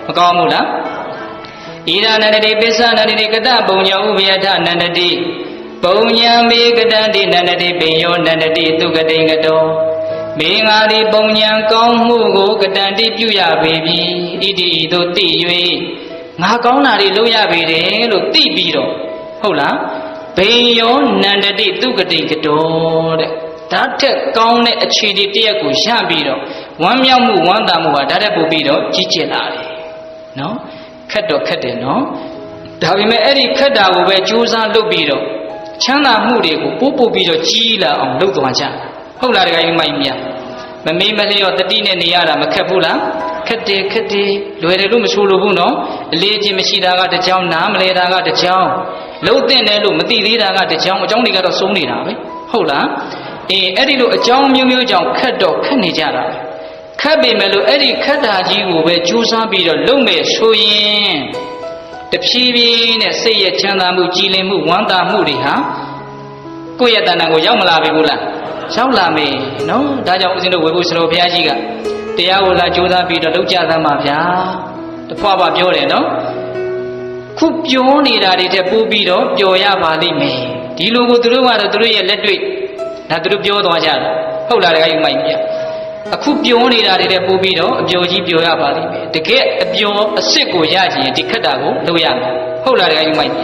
မကောင်းဘူးလားဣရနန္တတိပိစ္ဆာနန္တတိကတဘုံညောဥပယထာနန္တတိဘုံညာမေကတန္တိနန္တတိပိယောနန္တတိသူကတိန်ကတောမေငါသည်ပုံညာကောင်းမှုကိုကတန်တိပြုရပေပြီဣတိဤသို့သိ၍ငါကောင်းတာတွေလုပ်ရပေတယ်လို့သိပြီးတော့ဟုတ်လားဘေယောနန္တတိသူကတိကတောတဲ့ဒါထက်ကောင်းတဲ့အခြေအနေတရက်ကိုရပြီးတော့ဝမ်းမြောက်မှုဝမ်းသာမှုဟာဒါတက်ပို့ပြီးတော့ကြီးကျယ်လာတယ်နော်ခက်တော့ခက်တယ်နော်ဒါပေမဲ့အဲ့ဒီခက်တာကိုပဲကြိုးစားလုပ်ပြီးတော့ချမ်းသာမှုတွေကိုပို့ပြီးတော့ကြီးလာအောင်လုပ်သွားကြဟုတ်လားတကယ်ကြီးမိုက်မြတ်မမေးမလျော့တတိနဲ့နေရတာမခက်ဘူးလားခက်တယ်လွယ်တယ်လို့မဆိုလိုဘူးနော်အလေးချင်းမရှိတာကတစ်ကြောင်းနားမလဲတာကတစ်ကြောင်းလုံးတဲ့တယ်လို့မသိသေးတာကတစ်ကြောင်းအကြောင်းတွေကတော့စုံနေတာပဲဟုတ်လားအေးအဲ့ဒီလိုအကြောင်းမျိုးမျိုးကြောင့်ခက်တော့ခက်နေကြတာပဲခက်ပေမဲ့လို့အဲ့ဒီခက်တာကြီးကိုပဲကြိုးစားပြီးတော့လုပ်မယ်ဆိုရင်တဖြည်းဖြည်းနဲ့စိတ်ရဲ့ချမ်းသာမှုကြည်လင်မှုဝမ်းသာမှုတွေဟာကိုယ့်ရဲ့တဏ္ဍာကိုရောက်မလာပြီဘူးလားရောက်လာမယ်နော်ဒါကြောင့်ဦးဇင်းတို့ဝေဖို့ဆရာဘုရားကြီးကတရားကိုလာကြိုးစားပြီးတော့လုပ်ကြသမှာဗျာ တဖွာပါပြောတယ်နော်ခုပြောနေတာတွေတဲ့ပို့ပြီးတော့ပျော်ရပါလိမ့်မယ်ဒီလိုကိုသူတို့ကတော့သူတို့ရဲ့လက်တွေ့ဒါသူတို့ပြောသွားကြတယ်ဟုတ်လားတခါယူမိုက်ပြအခုပြောနေတာတွေတဲ့ပို့ပြီးတော့အပျော်ကြီးပျော်ရပါလိမ့်မယ်တကယ်အပျော်အစ်စ်ကိုရချင်ဒီခက်တာကိုလုပ်ရမယ်ဟုတ်လားတခါယူမိုက်ပ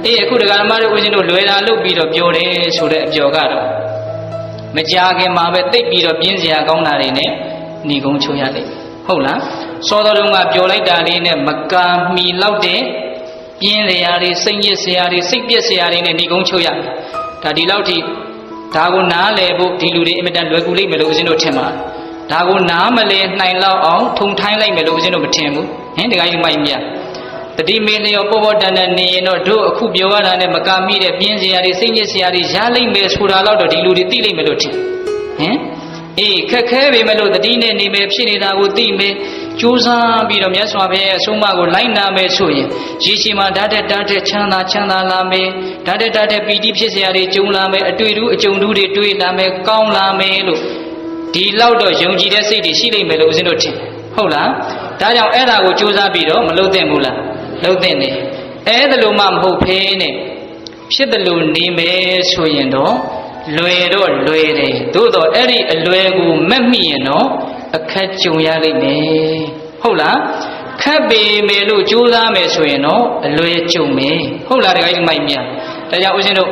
ြအေးအခုဒကာဓမ္မတို့ဦးဇင်းတို့လွယ်တာလုပ်ပြီးတော့ပျော်တယ်ဆိုတဲ့အပျော်ကတော့မကြာခင်မှာပဲတိတ်ပြီးတော့ပြင်းစရာကောင်းတာတွေနဲ့ညီကုန်းချိုးရလိမ့်မယ်ဟုတ်လားစောတော်တုန်းကပျော်လိုက်တာလေးနဲ့မကာမီလောက်တဲ့ပြင်းစရာတွေစိတ်ညစ်စရာတွေစိတ်ပြက်စရာတွေနဲ့ညီကုန်းချိုးရတယ်ဒါဒီလောက်ထိဒါကိုနားလည်ဖို့ဒီလူတွေအင်မတန်လွယ်ကူလိမ့်မယ်လို့ဦးဇင်းတို့ထင်ပါတယ်ဒါကိုနားမလည်နိုင်လောက်အောင်ထုံထိုင်းလိုက်မယ်လို့ဦးဇင်းတို့မထင်ဘူးဟင်တခါကြီးမိုက်မြတ်တတိမေလျောပေါ်ပေါ်တန်တန်နေရင်တော့တို့အခုပြောရတာနဲ့မကာမိတဲ့ပြင်းစရာတွေစိတ်ညစ်စရာတွေရလိမ့်မယ်ဆိုတာတော့ဒီလူတွေသိလိမ့်မယ်လို့ထင်ဟင်အေးခက်ခဲပေမဲ့လို့တတိနဲ့နေမယ်ဖြစ်နေတာကိုသိမယ်ကြိုးစားပြီးတော့မြတ်စွာဘုရားရဲ့အဆုံးအမကိုလိုက်နာမယ်ဆိုရင်ရေရှည်မှာဓာတ်တက်ချမ်းသာလာမယ်ဓာတ်တက်ပီတိဖြစ်စရာတွေကျုံလာမယ်အတွေ့အကြုံတွေတွေ့လာမယ်ကောင်းလာမယ်လို့ဒီလောက်တော့ယုံကြည်တဲ့စိတ်တွေရှိလိမ့်မယ်လို့ဦးဇင်းတို့ထင်ဟုတ်လားဒါကြောင့်အဲ့ဒါကိုကြိုးစားပြီးတော့မလုပ်သင့်ဘူးလားလုပ်သင့်တယ်အဲ့ဒါလို့မှမဟုတ်ဖဲနဲ့ဖြစ်တယ်လို့နေမယ်ဆိုရင်တော့လွယ်တယ်သို့တော့အဲ့ဒီအလွယ်ကိုမက်မိရင်တော့အခက်ကြုံရလိမ့်မယ်ဟုတ်လားခက်ပေမယ်လို့ကြိုးစားမယ်ဆိုရင်တော့အလွယ်ကြုံမယ်ဟုတ်လားတခါကြီးမိုက်မြတ်ဒါကြောင့်ဦးဇင်းတို့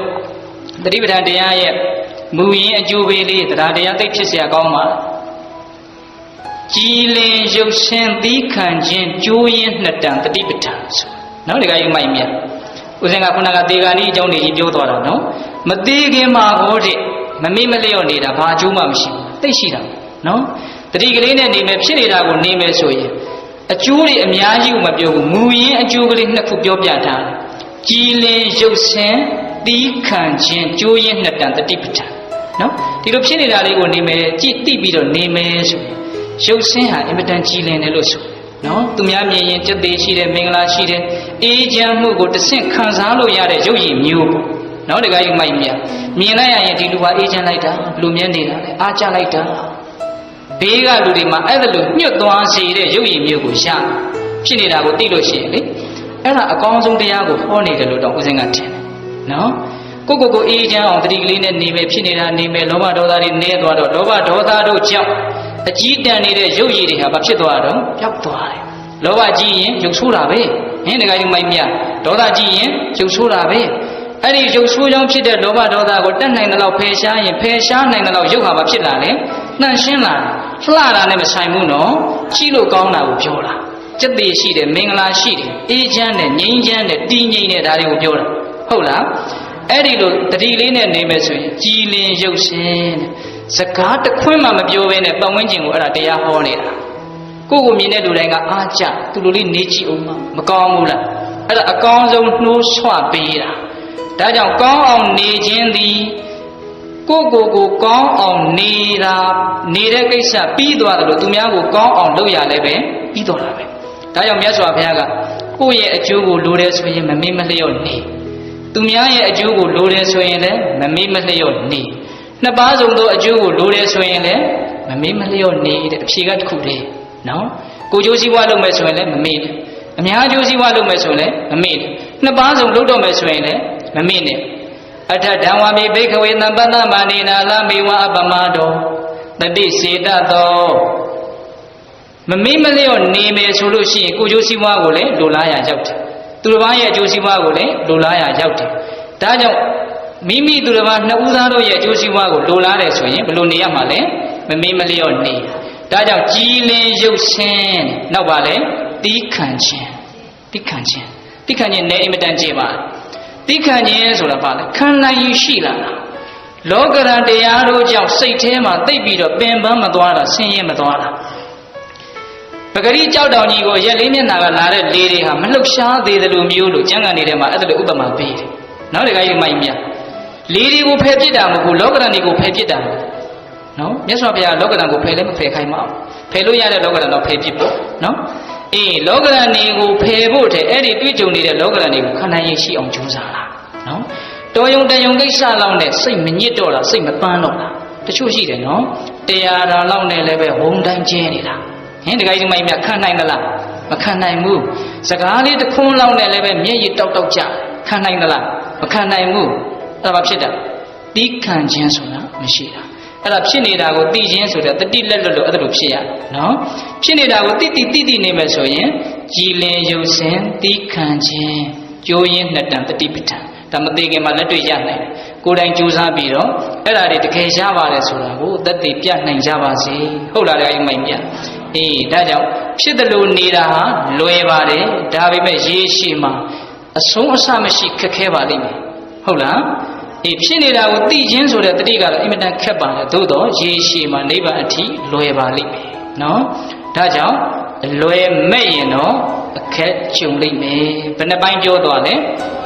သတိပဋ္ဌာန်တရားရဲ့မူရင်းအကျိုးပေးလေးတရားသိဖြစ်เสียကောင်းပါကြည်လင်ရုပ်ရှင်သီးခံခြင်းကျိုးရင်းနှစ်တန်သတိပဋ္ဌာန်ဆိုနော်တခါကြီးမိုက်မြတ်ဦးဇင်းကခုနကတေဂာနီအကြောင်းတွေကြီးပြောသွားတာနော်မသေးခင်မှာဟောတဲ့မမေ့မလျော့နေတာဘာအကျိုးမှမရှိဘူးသိရှိတာနော်တတိကလေးနဲ့နေမယ်ဖြစ်နေတာကိုနေမယ်ဆိုရင်အကျိုးတွေအများကြီးကိုမပြောဘူးမူရင်းအကျိုးကလေးနှစ်ခုပြောပြထားတယ်ကြည်လင်ရုပ်ရှင်သီးခံခြင်းကျိုးရင်းနှစ်တန်တတိပဋ္ဌာန်နော်ဒီလိုဖြစ်နေတာလေးကိုနေမယ်ကြည့်သိပြီးတော့နေမယ်ဆိုရင်ရုပ်ရှင်ဟာအင်မတန်ကြည်လင်တယ်လို့ဆိုနော်သူများမြင်ရင်စက်သေးရှိတယ်မင်္ဂလာရှိတယ်အေးချမ်းမှုကိုတစ်ဆင့်ခံစားလို့ရတဲ့ရုပ်ရည်မျိုးပေါ့နော်တခါကြီးမိုက်မြတ်မြင်လိုက်ရရင်ဒီလူဟာအေးချမ်းလိုက်တာလူမြဲနေတာလေအားကျလိုက်တာဘေးကလူတွေမှာအဲ့ဒါလိုညှွတ်သွားစေတဲ့ရုပ်ရည်မျိုးကိုရဖြစ်နေတာကိုသိလို့ရှိရင်လေအဲ့ဒါအကောင်းဆုံးတရားကိုဟောနေတယ်လို့တော့ဦးဇင်းကထင်တယ်နော်ကိုအေးချမ်းအောင်တတိကလေးနဲ့နေမယ်ဖြစ်နေတာနေမယ်လောဘဒေါသတွေနဲသွားတော့လောဘဒေါသတို့ကြောင့်အကြီးတန်းနေတဲ့ရုပ်ရည်တွေဟာဘာဖြစ်သွားတော့ပျောက်သွားတယ်လောဘကြီးရင်ရုပ်ဆိုးတာပဲဟင်တခါကြီးမိုက်မြဒေါသကြီးရင်ရုပ်ဆိုးတာပဲအဲ့ဒီရုပ်ဆိုးကြောင့်ဖြစ်တဲ့လောဘဒေါသကိုတတ်နိုင်တဲ့လောက်ဖယ်ရှားရင်ဖယ်ရှားနိုင်တဲ့လောက်ရုပ်ဟာဘာဖြစ်လာလဲနှံ့ရှင်းလာလှတာနဲ့မဆိုင်ဘူးနော်ကြည့်လို့ကောင်းတာကိုပြောတာစက်သေးရှိတယ်မင်္ဂလာရှိတယ်အေးချမ်းတယ်ငြိမ်းချမ်းတယ်တည်ငြိမ်တယ်ဒါတွေကိုပြောတာဟုတ်လားအဲ့ဒီလိုတတိလေးနဲ့နေမယ်ဆိုရင်ကြည်လင်ရုပ်ရှင်စကားတစ်ခွန်းမှမပြောဘဲနဲ့ပတ်ဝန်းကျင်ကိုအဲ့ဒါတရားဟောနေတာကိုမြင်တဲ့လူတိုင်းကအားကြသူလိုလေးနေကြည့်အောင်မကောင်းဘူးလားအဲ့ဒါအကောင်းဆုံးနှိုးဆွပေးတာဒါကြောင့်ကောင်းအောင်နေခြင်းသည်ကိုကောင်းအောင်နေတာနေတဲ့ကိစ္စပြီးသွားတယ်လို့သူများကိုကောင်းအောင်လုပ်ရလဲပဲပြီးသွားတာပဲဒါကြောင့်မြတ်စွာဘုရားကကိုယ့်ရဲ့အကျိုးကိုလိုတယ်ဆိုရင်မမေ့မလျော့နေသူများရဲ့အကျိုးကိုလိုတယ်ဆိုရင်လည်းမမေ့မလျော့နေနှစ်ပါးစုံသောအကျိုးကိုလိုတယ်ဆိုရင်လည်းမမေ့မလျော့နေတဲ့အဖြေကတစ်ခုတည်းနော်ကိုကျိုးစည်းဝါးလုပ်မယ်ဆိုရင်လည်းမမေ့နဲ့အများကျိုးစည်းဝါးလုပ်မယ်ဆိုရင်လည်းမမေ့နဲ့နှစ်ပါးစုံလုပ်တော့မယ်ဆိုရင်လည်းမမေ့နဲ့အထဒံဝါမိဘိခဝေသံပတ္တမာနေနာလမေဝအပမတောတတိစေတသောမမေ့မလျော့နေမယ်ဆိုလို့ရှိရင်ကိုကျိုးစည်းဝါးကိုလည်းလိုလားရရောက်တယ်သူတစ်ပါးရဲ့အကျိုးစီးပွားကိုလည်းလိုလားရရောက်တယ်ဒါကြောင့်မိမိသူတစ်ပါးနှစ်ဦးသားတို့ရဲ့အကျိုးစီးပွားကိုလိုလားတယ်ဆိုရင်ဘယ်လိုနေရမှာလဲမမေ့မလျော့နေဒါကြောင့်ကြည်လင်ရုပ်ရှင်နောက်ပါလဲတီးခံခြင်းနဲ့အင်မတန်ကျေပါတီးခံခြင်းဆိုတာပါလဲခံနိုင်ရရှိလာတာလောကရန်တရားတို့ကြောင့်စိတ်ထဲမှာတိတ်ပြီးတော့ပင်ပန်းမသွားတာဆင်းရဲမသွားတာပဂရိကြောက်တောင်ကြီးကိုရက်လေးမျက်နှာကလာတဲ့လေတွေဟာမလှုပ်ရှားသေးတယ်လို့မျိုးလို့ကျမ်းဂန်တွေထဲမှာအဲ့ဒါလိုဥပမာပေးတယ်နောက်တခါကြီးမိုက်မြလေတွေကိုဖယ်ပစ်တာမဟုတ်ဘူးလောကရန်တွေကိုဖယ်ပစ်တာနော်မြတ်စွာဘုရားလောကရန်ကိုဖယ်လည်းမဖယ်ခိုင်းပါဘူးဖယ်လို့ရတဲ့လောကရန်တော့ဖယ်ပစ်ဖို့နော်အေးလောကရန်တွေကိုဖယ်ဖို့တဲ့အဲ့ဒီတွေ့ကြုံနေတဲ့လောကရန်တွေကိုခန္ဓာရင်ရှိအောင်ကြိုးစားတာနော်တော်ယုံတန်ယုံကိစ္စလောက်နဲ့စိတ်မညစ်တော့တာစိတ်မပန်းတော့တာတချို့ရှိတယ်နော်တရားတော်လောက်နဲ့လည်းပဲဝုံတိုင်းကျင်းနေတာဟင်တခါကြီးမိုက်မြခံနိုင်သလား မခံနိုင်ဘူးစကားလေးတစ်ခွန်းလောက်နဲ့လည်းပဲမျက်ရည်တောက်တောက်ကြခံနိုင်သလားမခံနိုင်ဘူးအဲ့ဒါဘာဖြစ်တာတီးခံခြင်းဆိုတာမရှိတာအဲ့ဒါဖြစ်နေတာကိုသိခြင်းဆိုတဲ့တတိလက်လွတ်လို့အဲ့ဒါလိုဖြစ်ရနော်ဖြစ်နေတာကိုတိနေမယ်ဆိုရင်ကြည်လင်ရုပ်စင်တီးခံခြင်းကြိုးရင်းနှစ်တန်တတိပဋ္ဌာန်ဒါမသေးခင်မှာလက်တွေ့ရနိုင်တယ်ကိုယ်တိုင်ကြိုးစားပြီးတော့အဲ့ဒါတွေတကယ်ရပါတယ်ဆိုတာကိုသက်သေပြနိုင်ကြပါစေဟုတ်လားလေမိုင်မြတ်အေးဒါကြောင့်ဖြစ်တယ်လို့နေတာဟာလွယ်ပါတယ်ဒါပေမဲ့ရေရှည်မှာအဆုံးအစမရှိခက်ခဲပါလိမ့်မယ်ဟုတ်လားအေးဖြစ်နေတာကိုသိခြင်းဆိုတဲ့တတိကတော့အင်မတန်ခက်ပါတယ်သို့တော့ရေရှည်မှာနိဗ္ဗာန်အထိလွယ်ပါလိမ့်မယ်နော်ဒါကြောင့်လွယ်မဲ့ရင်တော့အခက်ကြုံလိမ့်မယ်ဘယ်နှပိုင်းပြောသွားလဲ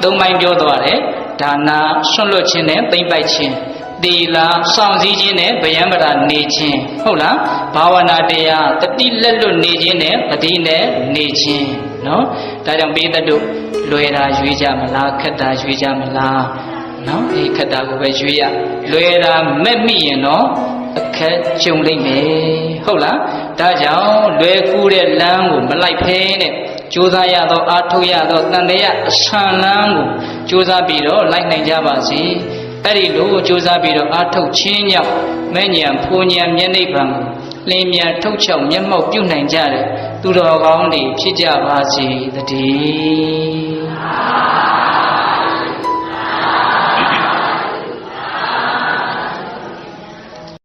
၃ပိုင်းပြောသွားတယ်ဒါနာဆွန့်လွတ်ခြင်းနဲ့သိမ့်ပိုက်ခြင်းသီလစောင့်စည်းခြင်းနဲ့ဗယံပရာနေခြင်းဟုတ်လားဘာဝနာတရားတတိလက်လွတ်နေခြင်းနဲ့ပတိနဲ့နေခြင်းနော်ဒါကြောင့်ပိဋကတို့လွယ်တာရွေးကြမလားခက်တာရွေးကြမလားနော်ဒီခက်တာကိုပဲရွေးရလွယ်တာမဲ့မိရင်တော့အခက်ကြုံလိမ့်မယ်ဟုတ်လားဒါကြောင့်လွယ်ကူတဲ့လမ်းကိုမလိုက်ဖဲနဲ့ကြိုးစားရသောအားထုတ်ရသောတန်တရားအဆန်လမ်းကိုကြိုးစားပြီးတော့လိုက်နိုင်ကြပါစေအဲ့ဒီလိုကြိုးစားပြီးတော့အားထုတ်ခြင်းကြောင့်မဲ့ဉဏ်ဖူဉဏ်မျက်နှိပ်ပံကိုလင်းမြန်ထုတ်ချောက်မျက်မှောက်ပြုနိုင်ကြတယ်သူတော်ကောင်းတွေဖြစ်ကြပါစေတည်း